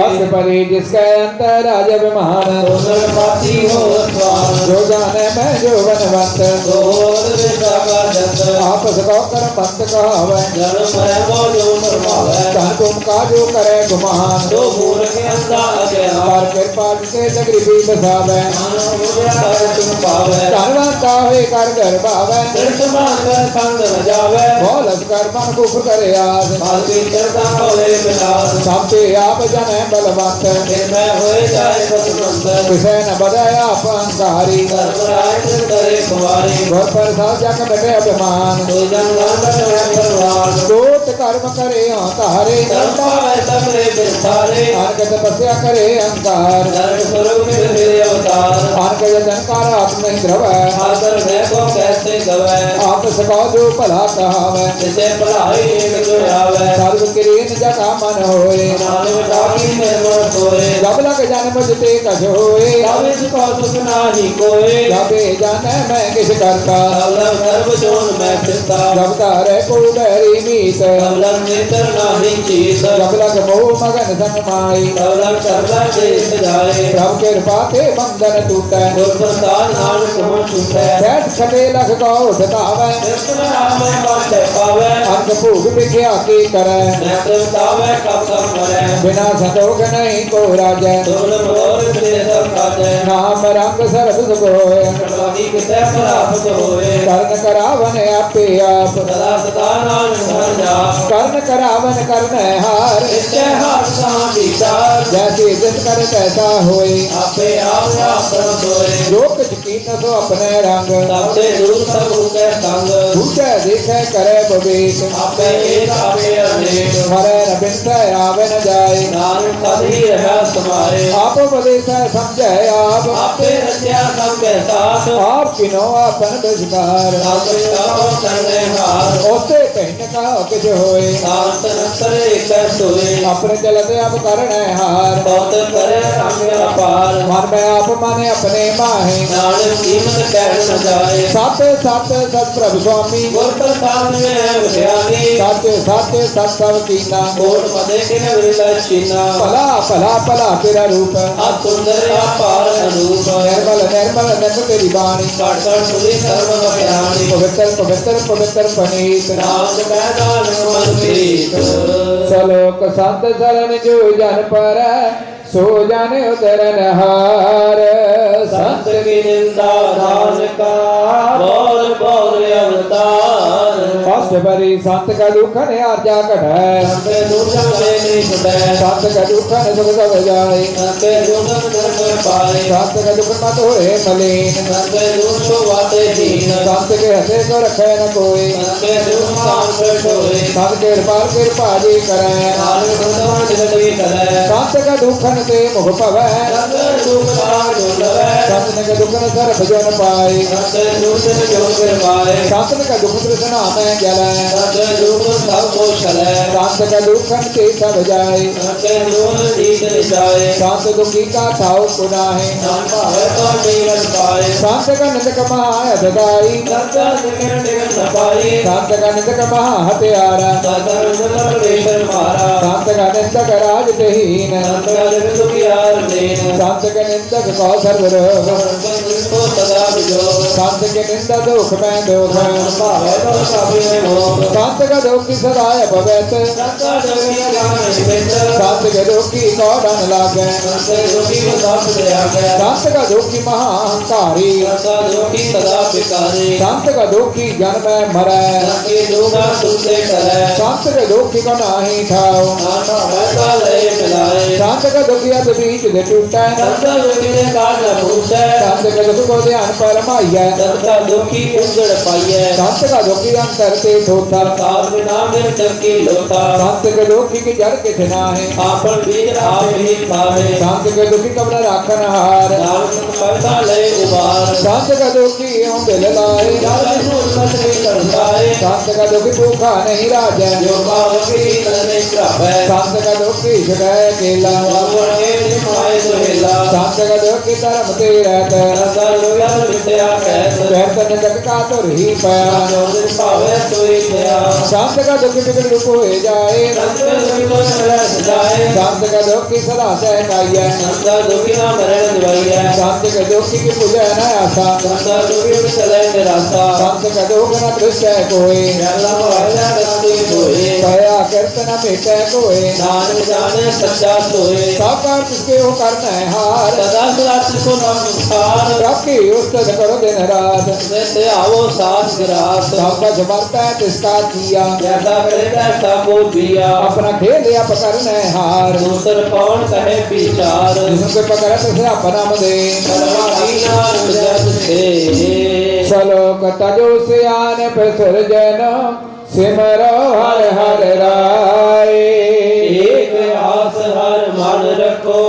अष्ट परी जिसके अंतर राज विमान सुंदर पाती हो स्वान जो जाने मैं जो बनवंत गोद विद्या का जत आपस को कर मंत कहावे जन्म है वो जो फरमावे तन तुम का जो करे गुमान जो मूर्ख के अंधा अज्ञान पर कृपा से जगरी भी बसावे मानव मुद्रा कर तुम पावे धनवंता हुए कर घर पावे तीर्थ मान कर संग न जावे बोलस कर मन कुफ करे आज फालती चरता होए विलास सबसे आप जने बलवंत निर्भय होए जाए पसमंत विषय न बदाया अपंकारी धर्मराय करे कुमारी घर पर साल जग बैठे अभिमान तो जंगल में परवान दोत कर्म करे तारे धर्म पावे सबरे बिसारे हर नानक तपस्या करे अहंकार नरक स्वरूप में मेरे अवतार आनक जनकार आत्म नहीं द्रव आकर मैं को कैसे गवै आप सका जो भला कहावै जिसे भलाई एक जो आवे सर्व किरीन जटा मन होए नानक काकी निर्मल होए जब लग जन्म जिते कछ होए तब इसको सुख नाही कोई जबे जाने मैं किस करता तब गर्भ जोन मैं फिरता जब तारे को बैरी मीत तब नेत्र नाही चीत जब लग मोह मगन संग माई तब करला देश जाए प्रभु कृपा ते बंधन टूटै गुर प्रसाद नानक हो छूटे बैठ खटे लख को उठतावै कृष्ण नाम में बाटे पावे अंग भूख भिख्या की करे नेत्र तावे कब तक मरे बिना संतोष नहीं को राजै तुम मोर से सब काजे नाम रंग सरस सुख होय प्रभावी किते प्राप्त होए कर्ण करावन आपे आप सदा सदा नाम हर जाप कर्ण करावन कर्ण हार इसके हाथ सा विचार जैसे जित कर तैसा होय आपे आप प्रभु होए जो कुछ कीन सो अपने रंग सबसे दूर सब उनके संग दूसरे देखे करे विवेक आपे एक आपे अनेक मरे न बिनते आवे न जाए नानक सभी रहा समारे आप उपदेश समझे आप आपे रचा सबके साथ आप किनो अपन बजकार आपे काबो करने हार ओसे कहने का किछ होए शांत नंतर एक सोए अपने चलते अब करने हार बहुत करे संग अपार मन में आप माने अपने माहे नानक कीमत कह न जाए सत सत सत प्रभु स्वामी गुर प्रसाद में विद्यानी सत्य सत्य सत सब कीना कोट पदे के विरला चीना भला भला भला तेरा रूप आप सुंदर अपार अनूप निर्मल निर्मल नंद तेरी बाणी काट काट सुनी सर्व ज्ञानी पवित्र पवित्र पवित्र पनीत नाम मैदान मन प्रीत सलोक संत शरण जो जन पर सो जन उदरन हार संत की निंदा दान का बोल बोल अवतार कष्ट भरी संत का दुखन आर्जा कढ़ै संत दूषण से नहीं छुटे संत का दुखन सुख सब जाए संत दूषण धर्म पाए संत का दुख मत होए मलिन संत दूषो वाते दीन संत के हसे को रखे न कोई संत दूषान प्रशोए संत के कृपा जी करे नानक भगवान जगती करे संत का दुखन ते मुख पवै संत दुख पार ढूंढवे संत का दुखन सर्व जन पाए संत दूषण जो कर पाए संत का दुख तृष्णा में जलै संत दुख सब को चले संत का दुखन ते सब जाए संत दूर जीत जाए संत दुखी का थाव पुनाहे नाम पावे तो जीवन पाए संत का निंदक महा अधदाई संत निकट निकट न पाए संत का निंदक महा हत्यारा संत परमेश्वर मारा संत का निंदक राज तेहीन संत जग दुखियार दीन संत के निंदक को सर्व रोग संत को सदा विजोग संत के निंदा दुख में दोष पावे तो सभी में मोह संत का दुखी सदाय भवेत संत जग ज्ञान मित्र संत के दुखी कौड़न लागे संत दुखी को दास दया गया संत का दुखी महा अहंकारी संत दुखी सदा पिकारी संत का दुखी जन में मरै संत दुखा सुनते करे संत के दुखी को नाही ठाओ नाम वैसा ले मिलाए संत का दुखी अब बीच दे टूटै संत दुखी ने काज न पूछे संत के दुख को ध्यान पर माइयै संत का दुखी उजड़ पाइए संत का दुखी अंतर ते ठोठा साथ बिना मिल की लोथा संत के दुखी की जड़ किछ नाहे आपन बीज आप ही खावे संत के दुखी कमला राखन हार नाम पैसा ले उबार संत का दुखी यूं दिल लाए जल सूरत भी करता है संत का दुखी भूखा नहीं राजै जो पावकी तने क्रवे संत का दुखी छुड़ै केला रावण के निमाय सुहेला संत का दुखी धर्म ते रहत संत लोगन विद्या कहत कीर्तन जग का तुर ही पाया जो दिन पावे सोई दया संत का दुखी बिगड़ रूप होए जाए संत दुखी को सरस जाए संत का दुखी सदा सहनाइयै संत दुखी ना मरण दिवाइए संत के दुखी की पूजा न आशा संत दुखी में चले निराशा संत का दुख न दृश्य कोई अल्लाह वाला दस्ती होए दया कीर्तन मेटे कोई नानक जाने सच्चा सोए सब कर किसके हो करना है हार सदा सदा को नाम उठार रखी उस्तद करो दिन रात से आओ साथ ग्रास सबका जबरता है तिसका किया जैसा करे तैसा को पिया अपना खेल या पकड़ना है हार दूसर कौन कहे विचार जिसको पकड़ा तो अपना दे परमात्मा नाम जग से सलोक तजो से आने पे सुरजन सिमरो हर हर राय एक आस हर मन रखो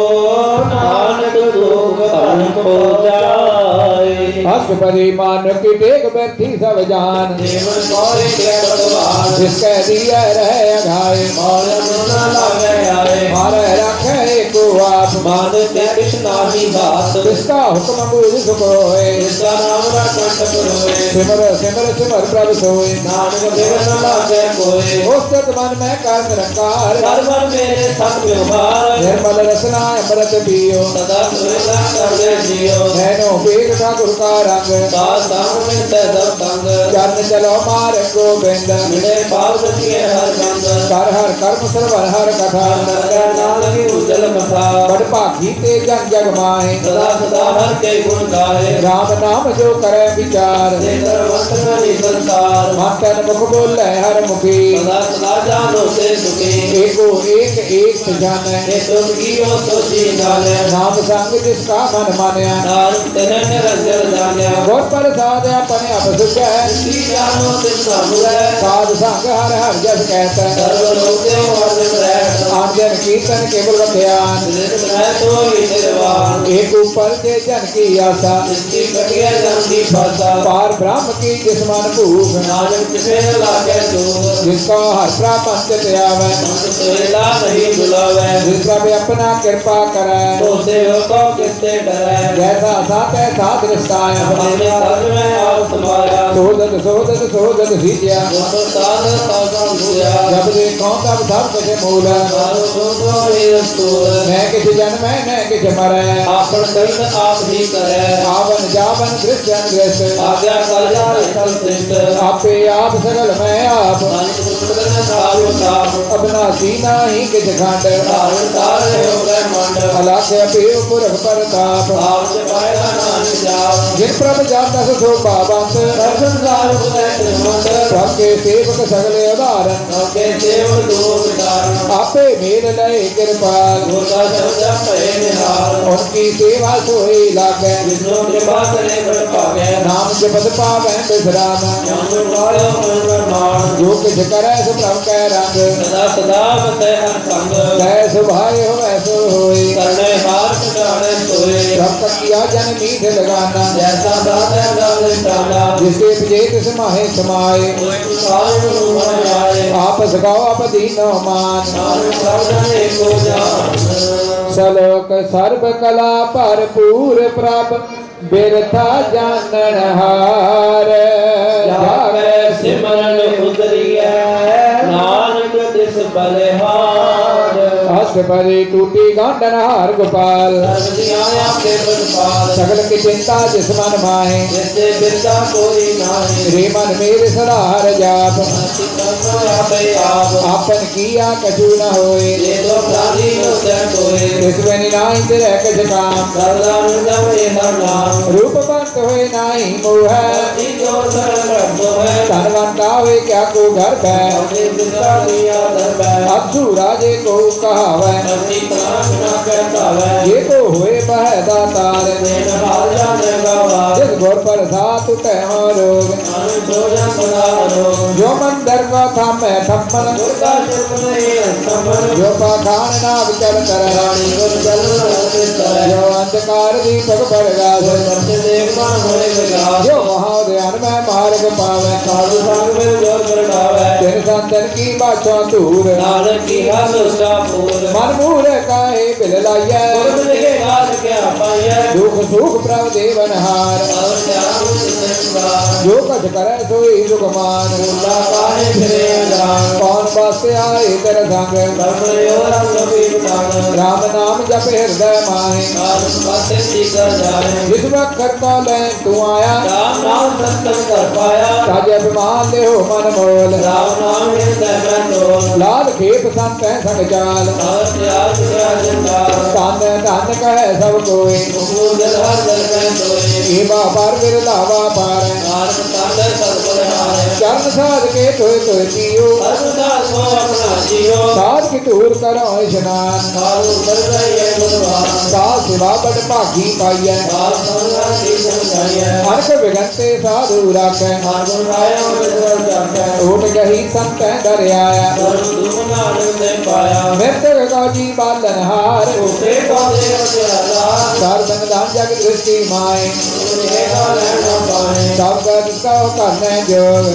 नानक दुख धन को जाए अष्टपदी मानुकी टेक बैठी सब जान जीवन कोई के भगवान जिसके दिया रहे अघाए और न लागे आए मारे रखे को आप मान के कृष्णा ही बात जिसका हुक्म बुझ सुख होए जिसका नाम का कंठ पुरोए सिमर सिमर सिमर प्रभु सोए नानक बिन न लागे कोई ओस्तत मन में कर निरंकार सर्वन मेरे सत व्यवहार निर्मल रसना अमृत पियो सदा सुविधा करके जियो नैनो बेग ठाकुर का रंग साथ संग में सब संग चरण चलो मार गोविंद मिले पाप के हर बंद कर हर कर्म सर्वर हर कथा नरका नाम की उज्जवल कथा बड़ भागी ते जन जग माहे सदा सदा हर के गुण गाए राम नाम जो करे विचार देकर वंत नहीं संसार मातन मुख बोले हर मुखी सदा सदा जानो से सुखी एको एक एक जाने ये तुम की हो तो जी जाने नाम संग जिसका मन मानया नाम तेरे निरंजन जाने गोर पर साध अपने आप सुख है की जानो तिसका मुरे साध संग हर हर जस कहता सर्व लोके वर्जित रहे आंजन कीर्तन केवल ध्यान रहे तो ही निर्वाण एक ऊपर से जन की आशा जिसकी कटिया जन की भाषा पार ब्रह्म की जिसमान भूख नानक किसे लागे दूर जिसका हर प्रापंच त्यावे संत सोएला नहीं बुलावे जिस प्रभु अपना कृपा करे तो सेवकों किससे डरे जैसा सा तैसा दृष्टाय अपने हर में आप समाया सोदत सोदत सोदत सीजिया वो तो साध साधन हुआ जब देखो तब सब कुछ मूल साधु सुनो ही रसूल मैं किस जन्म न किस मरे आपन कर्म आप ही करे आवन जावन दृश्य दृश्य आज्ञा काजा निकल सिद्ध आपे आप सकल मैं आप नानक सुंदर साधु साप अपना सीना ही किस खंड धारण तारे हो गए मंड अलख अपेव पुरख परताप आप से पाएगा नानक जाओ जिन प्रभ जाता सो बाबंत दर्शन सार उदय त्रिमंड प्रभ के सेवक सगले उदाहरण सबके सेवक दूर कारण आपे मेल लय कृपाल होता शब्द पहे निहाल उनकी सेवा सोई लागे विष्णु कृपा करे बड़ पावे नाम जपत पावे विश्राम ज्ञान वालो मन प्रमाण जो किछ करे सो प्रभ कै रंग सदा सदा बसे हर संग कैसो भाई हो ऐसो होई करने हार कटाने सोए प्रभ किया जन मीठ लगाना जैसा दाता गाल टाला जिसे विजय तिस माहे समाए कोई तुसार मन आए आप सगाओ आप दीनो मान नानक सब एको जान सलोक सर्व कला भरपूर प्रभ बिरथा जानन हार जाके सिमरन उतरिया नानक दिस बलिहार अष्टपदी टूटी गांडन हार गोपाल सर्वदिया आपके बलपाल सकल की चिंता जिस मन माहे जैसे बिरदा कोई नाही रे मन मेरे सलाहर जाप अति कर्म आपे आप आपन किया कछु न होए ये तो प्राणी होते कोई इसमें नाई तेरे कछ काम सर्वदानंदम ये हर नाम रूपवंत होए नाई मोह अति जो सरल रखो है धनवंता हुए क्या को घर है अपने पिता दिया धर्म है अब्दू राजे को कहावे अति प्राण न कहता है ये को हुए बह दातार देन भाल जाने गावा जिस घोर पर सात तहो रोग नानक भोजन बना रोग जो मंदिर को थामे थम्मन दुर्गा जन्म नहीं संभल जो पाखान ना विचर कर रानी गुर चल करे जो अंधकार दीपक बरगास सत्य देखना होए विकास जो महाध्यान में मार्ग पावे साधु संग में जोर बढ़ावे तिन संतन की बाछा दूर नानक की हर उसका पूर मन मूर काहे बिल लाइए गुरु के गाल क्या पाइए दुख सुख प्रभ देवन हार और श्याम सिंगार जो कछ करे सोई सुखमान मुल्ला काहे फिरे जान कौन वास्ते आए तेरे संग कर्म यो रंग विपान राम नाम जप हृदय माहे नानक पासे सीकर जाए जिस वक्त को ले तू आया राम नाम सत्संग कर पाया ताजे अभिमान ले हो मन मोल राम नाम हृदय में तो लाल खेप संत संग चाल और त्याग क्या जिंदा धन धन कहे सब कोई मुकुल जलहर जल में सोए ਏਵਾ ਪਰ ਵਿਰਲਾਵਾ ਪਾਰ नारद कांड सतगुर हारे ਚਰਨ ਸਾਧ ਕੇ ਤੋਏ ਤੋਏ ਪੀਓ हरदास को अपना जियो ਸਾਧ ਕੀ ਧੂਰ ਕਰੋ ਇਸ਼ਨਾਨ कालू कर गए गुणवान ਸਾਧ ਸੇਵਾ ਬੜ ਭਾਗੀ ਪਾਈਐ काल संगा की समझाइए ਹਰਕ ਵਿਗੰਤੇ ਸਾਧੂ ਰਾਖੈ हर गुण राया विद्वल जाके ਓਟ ਗਹੀ ਸੰਤੈ ਦਰਿਆਇਆ धर्म दुख नानक ने पाया ਮਿਰਤਕ ਕਾਜੀ ਬਾਲਨ ਹਾਰ उठे पौधे उजाला ਸਰ ਸੰਗਦਾਨ ਜਗ ਦ੍ਰਿਸ਼ਟੀ ਮਾਏ उन्हें का लेना पाए ਸਭ ਕਰ ਕਉ ਕਰਨੈ ਜੋਗ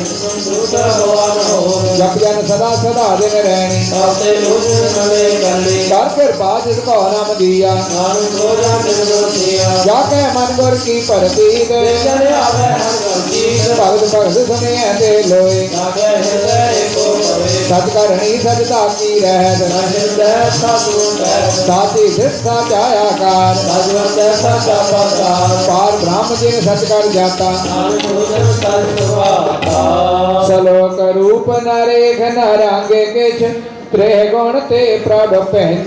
दूसरा भगवान हो ਜਪ ਜਨ ਸਦਾ ਸਦਾ ਦਿਨ ਰਹਿਣੀ साथे लोग नवे कली ਕਰ ਕਿਰਪਾ ਜਿਸ ਕੋ ਨਾਮ ਦੀਆ नानक को जाने दिया ਜਾ ਕੇ ਮਨ ਗੁਰ ਕੀ ਪ੍ਰਤੀਤ चले आवे हर गलती ਭਗਤ ਭਗਤ ਸੁਨਿਐ ਤੇ ਲੋਏ लागे हृदय को पवे ਸਚ ਕਰਣੀ ਸਜਦਾ ਕੀ ਰਹਿਤ हृदय साधु ਸਾਚੀ ਸਿੱਧਾ ਚਾਇਆ ਕਾਰ भगवत सचा पतार ਪਾਰ ਬ੍ਰਹਮ ਜਿਨ ਸਚ ਕਰ ਜਾਤਾ नानक भोजन सर्ववाता ਸਲੋਕ ਰੂਪ ਨਰੇਖ ਨ ਰਾਂਗੇ ਕਿਛ ਤ੍ਰਹਿ ਗੁਣ ਤੇ ਪ੍ਰਭ ਪਹਿਨ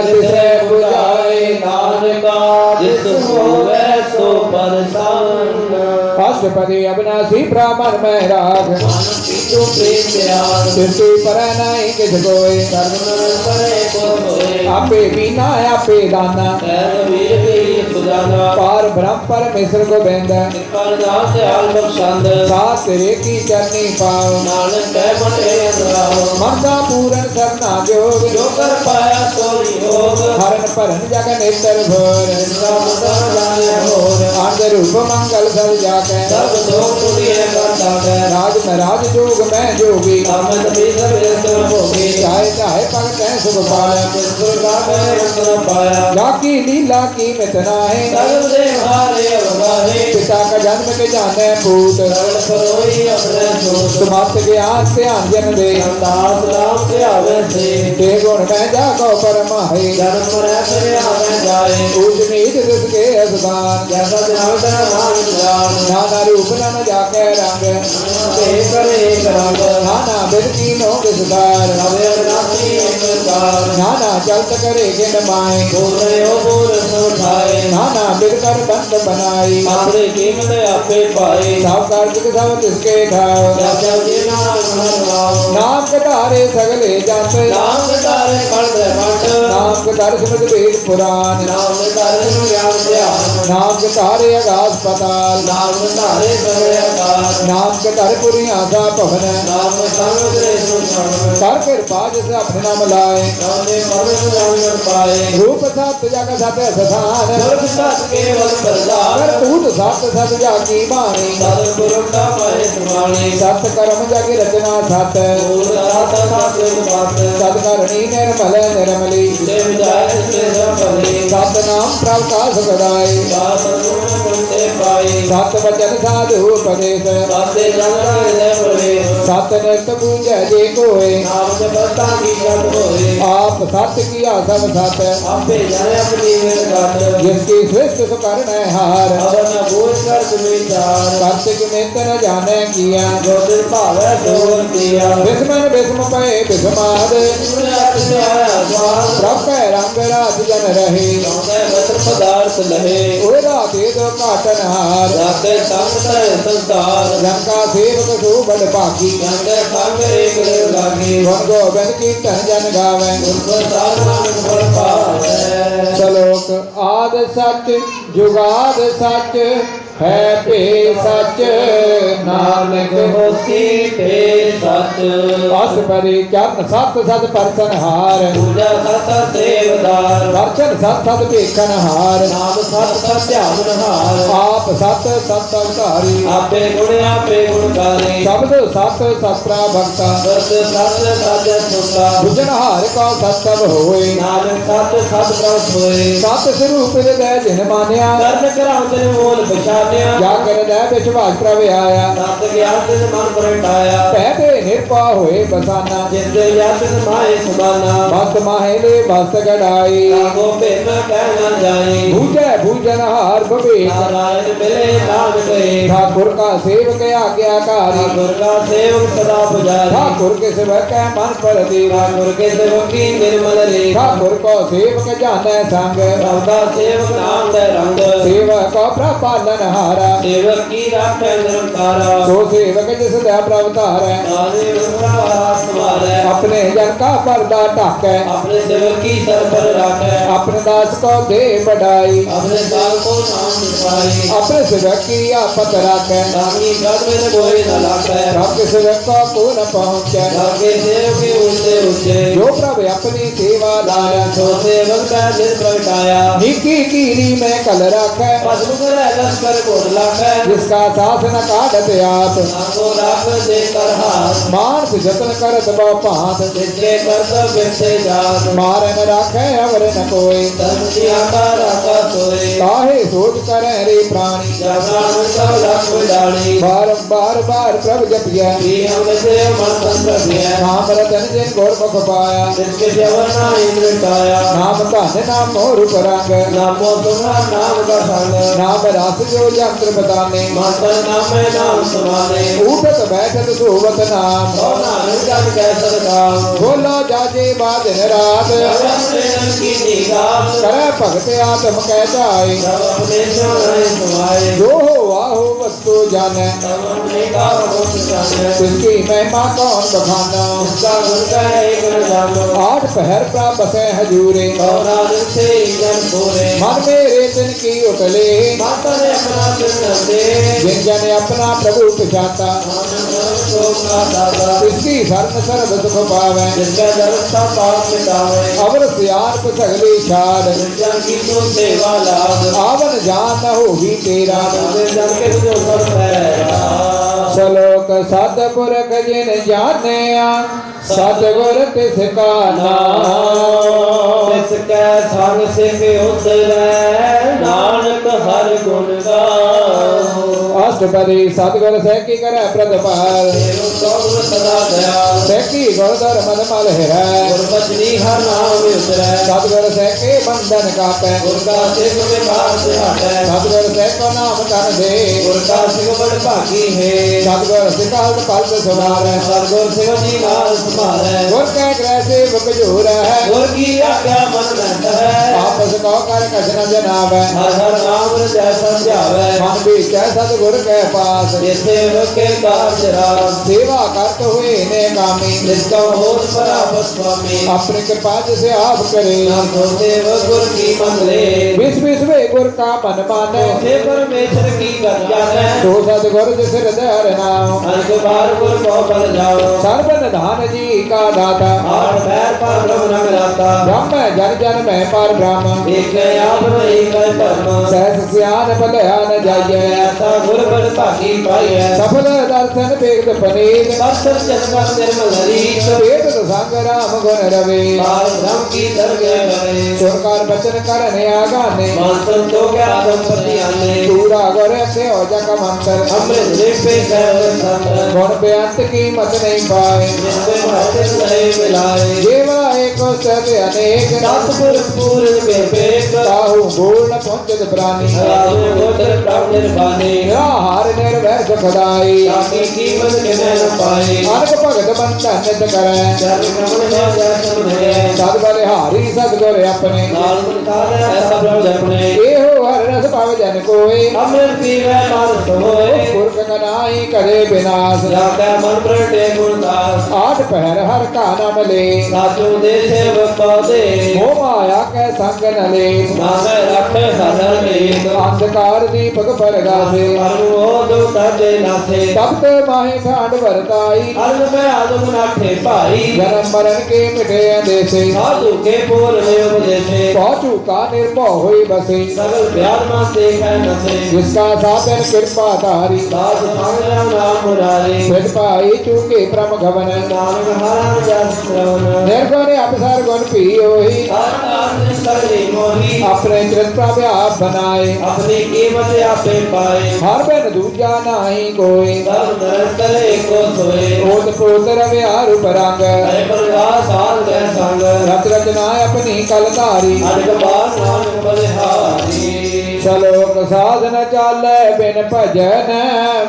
ਤਿਸੈ 부ਜਾਏ नानका जिस होवे सो परसान ਅਸ਼ਟਪਦੀ ਅਬਨਾਸੀ ਬ੍ਰਾਹਮਣ ਮੈਂ ਰਾਗ मन पीछो प्रेम प्यार ਸਿਰਤੀ ਪਰ ਨਹੀਂ ਕਿਛ ਕੋਏ सर्वनर परे को होए ਆਪੇ ਬੀਨਾ ਆਪੇ ਦਾਨਾ कैद वीर की खुदाना ਪਾਰ ਬ੍ਰਹਮ ਪਰਮੇਸ਼ਰ ਗੋਬਿੰਦ कृपा दास दयाल बख्शंद ਸਾਥ ਤੇਰੇ ਕੀ ਚਰਨੀ ਪਾਉ नानक कह बने अंदराओ ਮਨ ਦਾ ਪੂਰਨ ਸਰਨਾ ਜੋਗ जो कर पाया सो योग ਹਰਨ ਭਰਨ ਜਗ ਨੇਤਰ ਭੋਰ जिसका मदन जाने होर ਆਦ ਰੂਪ ਮੰਗਲ ਸਭ ਜਾ ਕੇ सब दोष दुनिया करता है ਰਾਜ ਮੈਂ ਰਾਜ ਜੋਗ ਮੈਂ ਜੋਗੀ कामत भी सब यंत्र भोगी ਚਾਹੇ ਚਾਹੇ ਭਗਤ ਹੈ ਸੁਖ ਪਾਇਆ ईश्वर का मैं यंत्र पाया ਜਾ ਕੀ ਲੀਲਾ ਕੀ ਮਿਤਨਾ ਹੈ सर्व दे हारे अवगाहे ਪਿਤਾ ਕਾ ਜਨਮ ਕੇ ਜਾਣੈ ਭੂਤ सरल करोई अपने सोच ਤੁਮਤ ਗਿਆਨ ਧਿਆਨ ਜਨ ਦੇ दास राम से आवे से ਤੇ ਗੁਣ ਮੈਂ ਜਾ ਕੋ ਪਰਮਾਹੇ जन्म मरे से आवे जाए ਊਚ ਨੀਚ ਦਿਸ ਕੇ ਅਸਦਾਨ जैसा जानता नाम जान ਨਾਨਾ ਰੂਪ ਨਨ ਜਾ ਕੇ ਰੰਗ ते करे रंग ਨਾਨਾ ਬਿਰ ਕੀਨੋ ਦਿਸਦਾਰ नवे अविनाशी एक कार ਨਾਨਾ ਚਲਤ ਕਰੇ ਗਿਣ ਮਾਏ बोले हो बोल सुठाए ਨਾਨਾ ਬਿਰ ਕਰ ਬੰਦ ਬਨਾਈ अपने कीमत आपे पाए ਸਭ ਕਰ ਜਿਤ ਸਭ ਤਿਸਕੇ ਖਾਓ जैसा जी नाम हरवाओ ਨਾਮ ਕਟਾਰੇ ਸਗਲੇ ਜੰਤ नाम तारे खड़ मठ ਨਾਮ ਕਟਾਰ ਸਿਮਰਤ ਵੇਦ ਪੁਰਾਨ नाम तारे ज्ञान ध्यान ਨਾਮ ਕਟਾਰੇ ਅਗਾਸ ਪਤਾਲ नाम तारे सगले आकार ਨਾਮ ਕਟਾਰ ਪੁਰੀਆਂ ਦਾ ਭਵਨ नाम संग तेरे सुषण ਕਰ ਕਿਰਪਾ ਜਿਸ ਆਪਣੇ ਨਾਮ ਲਾਏ नामे पवित्र नाम पाए ਰੂਪ ਸਤ ਜਗ ਸਤ ਸਥਾਨ स्वर्ग सत केवल ਕਰ प्रदान ਤੂਤ ਸਤ ਸਤ ਜਾ ਕੀ ਬਾਣੀ सतगुरु का महेश वाणी ਸਤ ਕਰਮ ਜਗ ਰਚਨਾ ਸਤ मूल दाता सत बात ਸਤ ਕਰਣੀ ਨਿਰਮਲ ਨਿਰਮਲੀ से विदाय से संभली ਸਤ ਨਾਮ ਪ੍ਰਭ ਕਾ ਸੁਖਦਾਈ बात गुण मुझसे पाई ਸਤ ਵਚਨ ਸਾਧੂ ਉਪਦੇਸ਼ बातें जाना हृदय प्रवेश ਸਤ ਨਿਰਤ ਪੂਜੈ ਜੇ ਕੋਏ नाम जपता की जप होए ਆਪ ਸਤ ਕੀਆ ਸਭ ਸਤ आपे जाने अपनी मेर गात ਜਿਸ ਕੀ ਸ੍ਰਿਸ਼ਟ ਸੁਕਰਨ ਹਾਰ अवर न बोझ कर विचार ਕਰਤਿਕ ਨਿਤ ਨ ਜਾਣੈ ਕੀਆ जो दिल भावे सो दिया ਬਿਸਮਨ ਬਿਸਮ ਪਏ ਬਿਸਮਾਦ सुनत से आया स्वाद ਪ੍ਰਭ ਕੈ ਰੰਗ ਰਾਜ ਜਨ ਰਹੇ सौंदे वस्त्र पदार्थ लहे ਓਏ ਰਾਤੇ ਦੋ ਘਾਟਨ ਹਾਰ जाते संग तय संसार ਲੰਕਾ ਸੇਵਕ ਸੋ ਬੜ ਭਾਗੀ गंगे संग एक रे लागे ਗੁਣ ਗੋਬਿੰਦ ਕੀਰਤਨ ਜਨ ਗਾਵੈ उनको साधना फल पावे ਸਲੋਕ ਆਦ ਸੱਚ ਜੁਗਾਦ ਸੱਚ ਹੈ ਭੇ ਸੱਚ ਨਾਨਕ होसी पे सच ਅਸਪਰੀ ਚਰਨ ਸਤ ਸਤ ਪਰਸਨ ਹਾਰ पूजा सत देवदार ਦਰਸ਼ਨ ਸਤ ਸਤ ਵੇਖਣ ਹਾਰ नाम सत सत ध्यान हार ਆਪ ਸਤ ਸਤ ਅਵਤਾਰੀ आपे गुणकारी ਸ਼ਬਦ ਸਤ ਸਤਰਾ ਭਗਤਾ सत सत सत सुता ਬੁਝਨ ਹਾਰ ਕਾ ਸਤਿ ਹੋਏ नानक सत सत प्रभ होए ਸਤ ਸਰੂਪ ਹਿਰਦੈ ਜਿਨ ਮਾਨਿਆ करन कराओ तेरे मोल पछानिया ਜਾ ਕਰਦੈ ਵਿਸ਼ਵਾਸ ਪ੍ਰਭ ਆਇਆ सत ज्ञान तिन मन परटाया ਪੈ ਤੇ ਨਿਰਪਾ ਹੋਏ ਬਸਾਨਾ जिंदे यातन माए समाना ਬਸ ਮਾਹੇ ਦੇ ਬਸ ਗੜਾਈ लागो भिन्न कह न जाए ਬੂਝੈ ਬੂਝਨ ਹਾਰ ਭਵੇ नारायण मिले नाम गए ਠਾकुर का सेवक आज्ञाकारी ठाकुर का सेवक सदा पुजारी ठाकुर के सेवक है मन पर दीवा ठाकुर के सेवक की निर्मल रेखा गुर को सेवक जाने संग प्रभुता सेवक नाम तै रंग सेवक को प्रभ पालन हारा सेवक की राखे निरंकारा सो सेवक जिस दया प्रभ धारै नारे हाथ मारै अपने जन का पर्दा ढाकै अपने सेवक की सर पर राखे अपने दास को दे बढ़ाई अपने दाल को नाम सिखाई अपने सेवक की आपत राखे रामी गढ़ में कोई न लाखे प्रभ के सेवक को को न पहुँचे जाके सेवक के ऊंचे ऊंचे जो प्रभ अपनी सेवा लाया सो सेवक का दिल प्रगटाया निकी कीरी में कल राखे पद्म करे लश्कर कोट लाखे जिसका साथ न काटत आप नाको राख दे कर हाथ मानस जतन करत बो पात जिसके कर्तव्य से जात मारे न राखे अवर न कोई धर्म की आकार आका सोए काहे सोच करे रे प्राणी जब नाम सब लख डाली बार बार बार प्रभ जपिया भी हम से मन संत है नाम रतन जिन गोर मुख पाया जिसके जवर ना इंद्र काया नाम धन नाम मोर रंग नामो तुम्हारा नाम का संग नाम रास जो यंत्र बताने मातर नाम में नाम समाने उठत बैठत सोवत नाम और नानक जन कैसा काम बोलो जाजे बादन रात जब प्रेम की निगाह करे भगत आत्म कह जाए जब अपने चरण समाए जो हो वाहो वस्तु जाने तब अपने का बहुत जाने जिसकी महिमा कौन बखाना उसका गुण का एक न जानो आठ पहर प्राप्त है हजूरे और आनंद से जन पूरे मन मेरे दिन की उतले माता ने अपना दिन दे जिन जन अपना प्रभु पछाता इसकी शरण सर्व सुख पावे जिसका जरता पाप मिटावे अवर सियार को सगली छाड़ जन की तो सेवा लाभ आवन जान न हो भी तेरा जन के जो कर पैरा सलोक सतपुरख जिन जाने सतगुर तिसका नाम जिसके संग सिख उतरै नानक हर गुण गाओ अष्टपदी सतगुर सैकी करे प्रतिपाल सदा दयाल सैकी गुरधर मद मल हिरै गुरबचनी हर नाम उतरै सतगुर सैके बंधन कापै गुर का सिख विकार से हटै सतगुर सैको नाम धन दे गुर का सिख बड़ भागी है सतगुर सिकाल पल सुनारै सतगुर सिख जी नाल संभालै गुर कै ग्रह सेवक जोर है गुर की आज्ञा मन में है आपस कौ कर कछ न जनावै हर हर नाम हृदय समझावै मन भी कै सतगुर कै पास जिससे के कारज राम सेवा करत हुए ने कामी जिसका होश परापत स्वामी अपनी कृपा से आप करे नाम देव गुर की मन ले विष विष वे गुर का मन माने हे परमेश्वर की कर जाने तो सतगुर जिस हृदय नाम अंक बार गुर को बल जाओ सर्व निधान जी का दाता आठ पैर पर ब्रह्म रंग लाता ब्रह्म जन जन में पर ब्रह्म एक आप एक धर्म सहस सियान बलया न जाइए ऐसा गुर बड़ भागी पाई है सफल दर्शन पेट पनीत सत्सर जन्म निर्मल रीत पेट संग राम गुण रवे बाल ब्रह्म की दरगाह गए सुरकार बचन करने आगाने मान संतों के दंपति आने पूरा गुर से हो जग मंत्र अमृत पे कर संत गुण बेअंत कीमत नहीं पाए जिसमें भक्ति रहे मिलाए जेवा एक सत अनेक सतपुर पूर्ण बेपेक काहू पूर्ण पहुंचत प्राणी राजो गोत्र प्राप्त निर्वाणी निराहार निर्वैर सुखदाई ताकि कीमत के न पाए अनक भगत बंधन नित करे चरण कमल में दर्शन है सद बलिहारी सतगुर अपने नाल मुखार ऐसा प्रभु अपने एहो हर रस पाव जन कोय अमृत पीवे मानस होए पुरख कनाई करे विनाश जाके मन प्रटे गुणदास आठ पहर हर का नाम ले साचो दे सेवक पादे मोह माया के संग न ले नामे रखे हर नीत अंधकार दीपक पर गासे परमो दो ताजे नाथे तप्त माहे ठांड भरताई अर्ध में आदम नाठे भाई जन्म मरण के मिटे अंदेसे साधु के पूर्ण उपदेशे पहुंचू का निर्भव हुई बसे सगल प्यार मा देखै नसे जिसका साधन कृपा तारी दास मांगला नाम मुरारी फिर पाई चूके प्रम घवन नानक हरण जस श्रवण निर्गुण अवसर गुण पी होई हर आदि सगली मोही अपने कृत प्रव्याप बनाए अपनी कीमत आपे पाए हर बिन दूजा नाही कोई सब निरंतर एको सोए ओत पोत रव्यार उपरंग हरे प्रकाश साल गए संग रत रचना अपनी कलधारी अनक बार नानक बलिहारी सलोक साधन चाले बिन भजन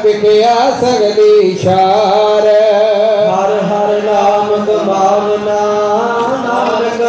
विखिया सगली शार हर हर नाम कमावना नानक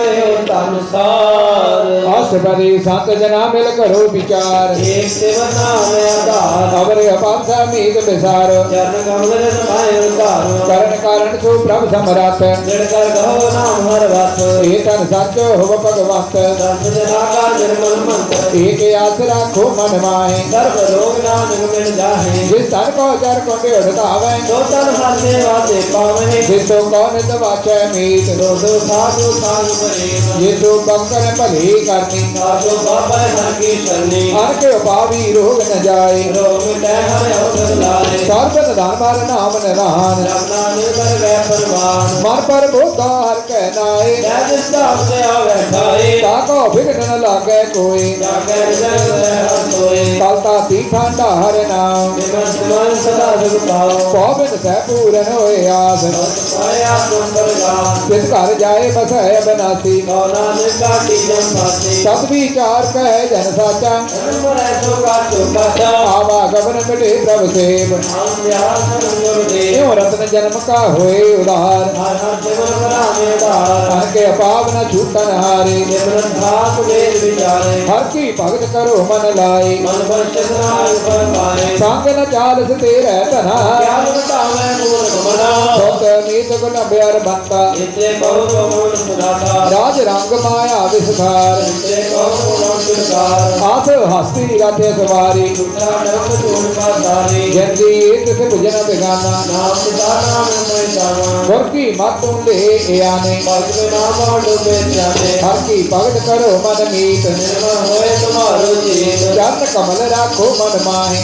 अनुसार अष्टपदी संत जना मिल करो विचार एक सेवन नाम आधार अवर अपांसा मीत विसार चरण कमल समाय उतार करण कारण सो प्रभ समरथ जड़कर कहो नाम हर बात एतन सच हो भगवंत संत जना का निर्मल मंत्र एक आस राखो मन माहे सर्व रोग नानक मिल जाहे जिस तन को जर को उठावे तो तन हर सेवा से पावने जिस तो कौन दवाचे मीत दो दो साधु साधु प्रेम जिस तो बंकर भली करनी साधु बाबा हर की शरणी हर के पावी रोग न जाए रोग मिटै हर औषध लाए सर्व निधान मार नाम निधान रमना निर्भर गए परवान मन पर बोधा हर कह नाए जय जिसका से आवे ठाए ताको विघ्न न लागे कोई जाकर जग हर सोए कलता तीखा हर नाम निमन सुमन सदा सुख पाओ पौबिन सह पूरन होए आस पाया तुम बरगान जिस घर जाए बसै बनासी कौना निकाटी जम फासे सब विचार कह जन साचा नंबर ऐसो का चोका चा आवा गगन मिटे प्रभ सेव हम ध्यान गुरुदेव यो रत्न जन्म का होए उदार हर हर जीवन करामे दार हर के अपाव न छूटन हारे निमन धाक वेद विचारे हर की भगत करो मन लाए मन बंचत नाय पर पाए संग न चाल से तेरे तना ज्ञान बतावे मूल कमला सोत मीत गुण ब्यार बनता इतने बहु बहु सुनाता राज रंग माया विस्तार इतने बहु बहु सुनकार आस हस्ती रथे सवारी उठा डंक चूड़ का सारी जल्दी तिस भजन बेगाना नाम निदाना में पहचाना गुर की मत ले आने पग में नाम डूबे जाने हर की भगत करो मन मीत निर्मल होए तुम्हारो जीत चरण कमल राखो मन माहे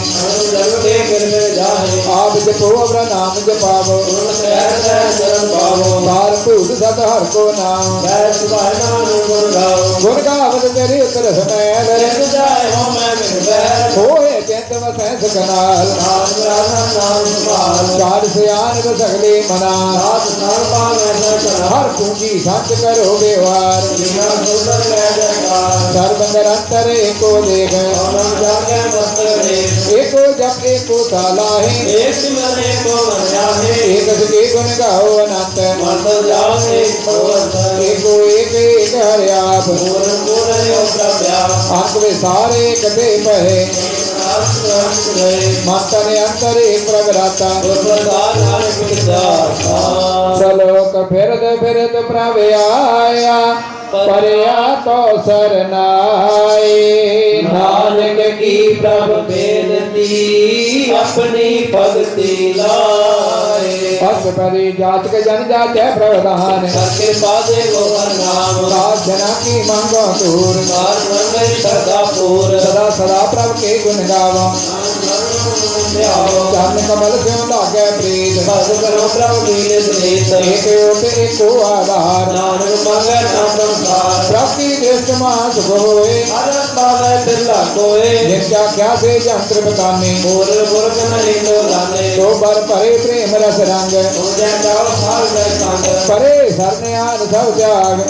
ललटे गिर में जाए आप जपो अवर नाम जपावो गुरु सहर सहर शरण पावो सार भूत सत हर को नाम जय सुभाष नाम गुरु गाओ गुण गावत तेरे उतर समैल जग जाए हो मैं मिल बैर होए चैत वसै सुखनाल नाम राधा नाम सुभाष चार सियान सगले मना सात नाम पावे सचना हर पूंजी संत करो व्यवहार बिना सुंदर जय जयकार सर्व निरंतर एको देख औरम जाके मस्त देव एको जप एको ताला है एक सिमरने को मन जाहे एक सके गुण गाओ अनंत मत जाओ एक भगवत एको एक हरि आप पूर्ण पूर्ण योग व्याप अंक वे सारे कटे पहे गए मंतन अंतर एक प्रभराता गुरप्रसाद नानक विचार सलोक फिरत प्रभ आया परया तो सरनाए नानक की प्रभ बेनती अपनी भक्ति लाए अस परि जाचक जन जाचे प्रवधान करके पादे वो हर नाम दास जना की मांगो दूर कार मंगल सदा पूर सदा सदा प्रभ के गुण गावो चरण कमल से लागे प्रीत भज करो प्रभु दीन सुनीत एक ओट एको आधार नानक मांगे नाम संसार प्रभ की दृष्टि मां सुख होए हरत पावे बिरला कोए नित्या क्या से यंत्र बताने पूर पुरख नहीं तो लाने तो बर परे प्रेम रस रंग पूजा जाओ साल गए संग परे सरन्यान सब त्याग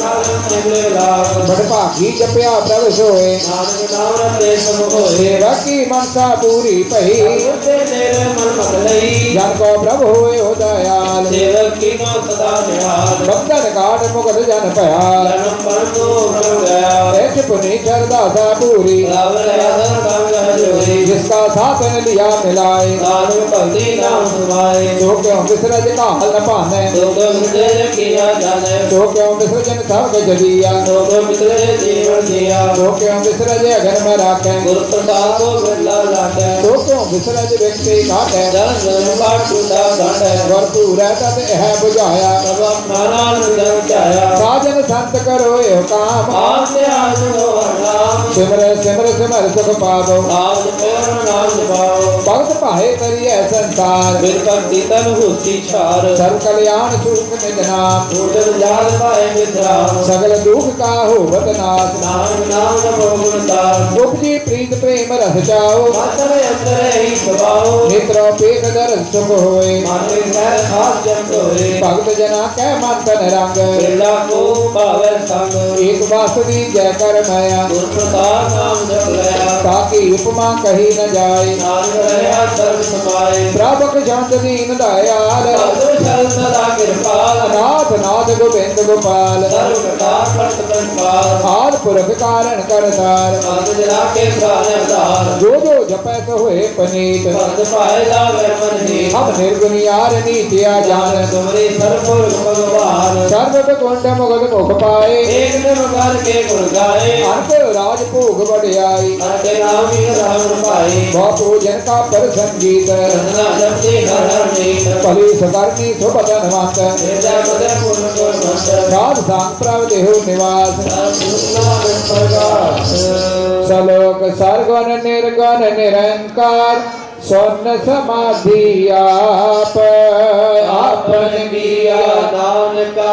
निकले लाभ बड़ भागी जपया प्रभ सोए नानक नाम रते सब होए सेवक की मनसा पूरी पही उसे तेरे मन मत लई जन को प्रभु होए हो दयाल सेवक की नो सदा निहाल बंधन काट मुकुट जन पयाल जन्म पर तो हो गया ऐठ पुनि चरदा सा पूरी रावण यादव संग हजोरी जिसका साथन लिया मिलाए नानक भक्ति नाम सुनाए तो क्यों विसरज का हल न पाने तो विसर्जन किया जाने तो क्यों विसर्जन सब जदिया तो विसर्जन जीवन दिया तो क्यों विसरज अघर में राखे गुरु प्रसाद को बिरला लाटे तो क्यों विसरज व्यक्ति काटे जन जन पाठ टूटा खंड भरपूर तद है बुझाया सब नारायण जन चाया साजन संत करो यो काम आसे आज हो नाम सिमर सिमर सिमर सुख पावो नाम प्रेम नाम पाओ भक्त पाहे करिए संसार बिन भक्ति तन हुसी छार सर्व कल्याण सुख निज नाम पूजन जाल पाए विश्राम सगल दुख का होवत नाश नाम नाम नमो गुणदास उपजी प्रीत प्रेम रस चाओ मातर अंतर ही स्वभाव नेत्र पेट दर सुख होए माने घर खास जन होए भक्त जना कै मन तन रंग बिरला को पावे संग एक वासुदी जय कर माया गुरु प्रसाद नाम जप लया ताकि उपमा कही न जाए नानक रहा सर्व समाए प्रापक शांत दीन दयाल साधु शरण सदा कृपाल अनाथ नाथ गोविंद गोपाल सर्व कटा पट निरंकार आद पुरख कारण करतार अंत जला के प्राण अवतार जो जो जपै सो होए पनीत भक्त पाए लावे मन ही हम निर्गुण यार नीतिया जान तुमरी सर्वपुर भगवान सर्व कुंड मुगद मुख पाए एक निरंकार के गुण गाए अंत राज भोग बढ़ियाई के नाम ही राम पाए भव पूजन का पर संगीत रत्ना जपते हर हर नीत भली सकर्णी सुबदनवंत हृदय बदन पूर्ण को मंत्र साध सांग प्रभ देहु निवास नाम प्रकाश सलोक सर्गुण निर्गुण निरंकार स्वर्ण समाधि आप आपन किया दान का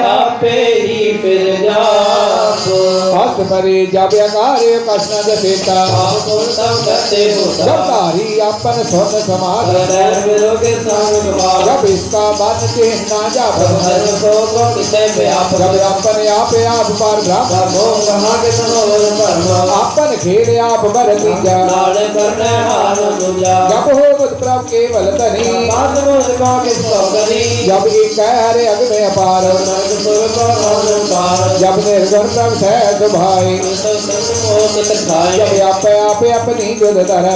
आपे ही फिर जापो हस्त परि जब कार्य कष्ण जसेता आपको तब करते होता जब धारी अपन स्वर्ण समाध अगर विरोध के संग गवार जब इसका मन चिन्ह ना जाप हर को किसे पे आप जब अपन आप पर ब्रह्म वो कहाँ के सनोर परम अपन खेल आप बर तीजा लाड़ करने हार दूजा जब हो बुध प्रभ केवल धनी बात मोद को किसको करी जब एक हरे अग में अपार नरक सुर को राम पार जब निर्गुण प्रभ सहज भाई तो संग मोह कित खाए जब आप अपनी जुद धरै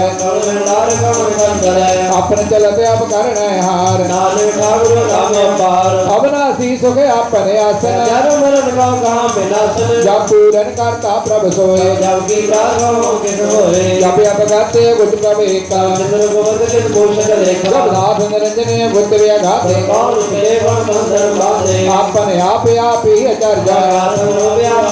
लाड़ कौन कर करे अपन चलत अब करण हार नाल ठाकुर राम पार अविनाशी सुख अपने आसन जन्म मरण का कहाँ विनाशन जब पूरन करता प्रभ सोए जब की राघव किस होए जब अब करते गुट प्रभ एका चंद्र गोवध किस भूषण देखा जब नाथ निरंजन बुद्ध व्याघाते कौन के बंधन बांधे अपन आप ही अचर जाय आत्म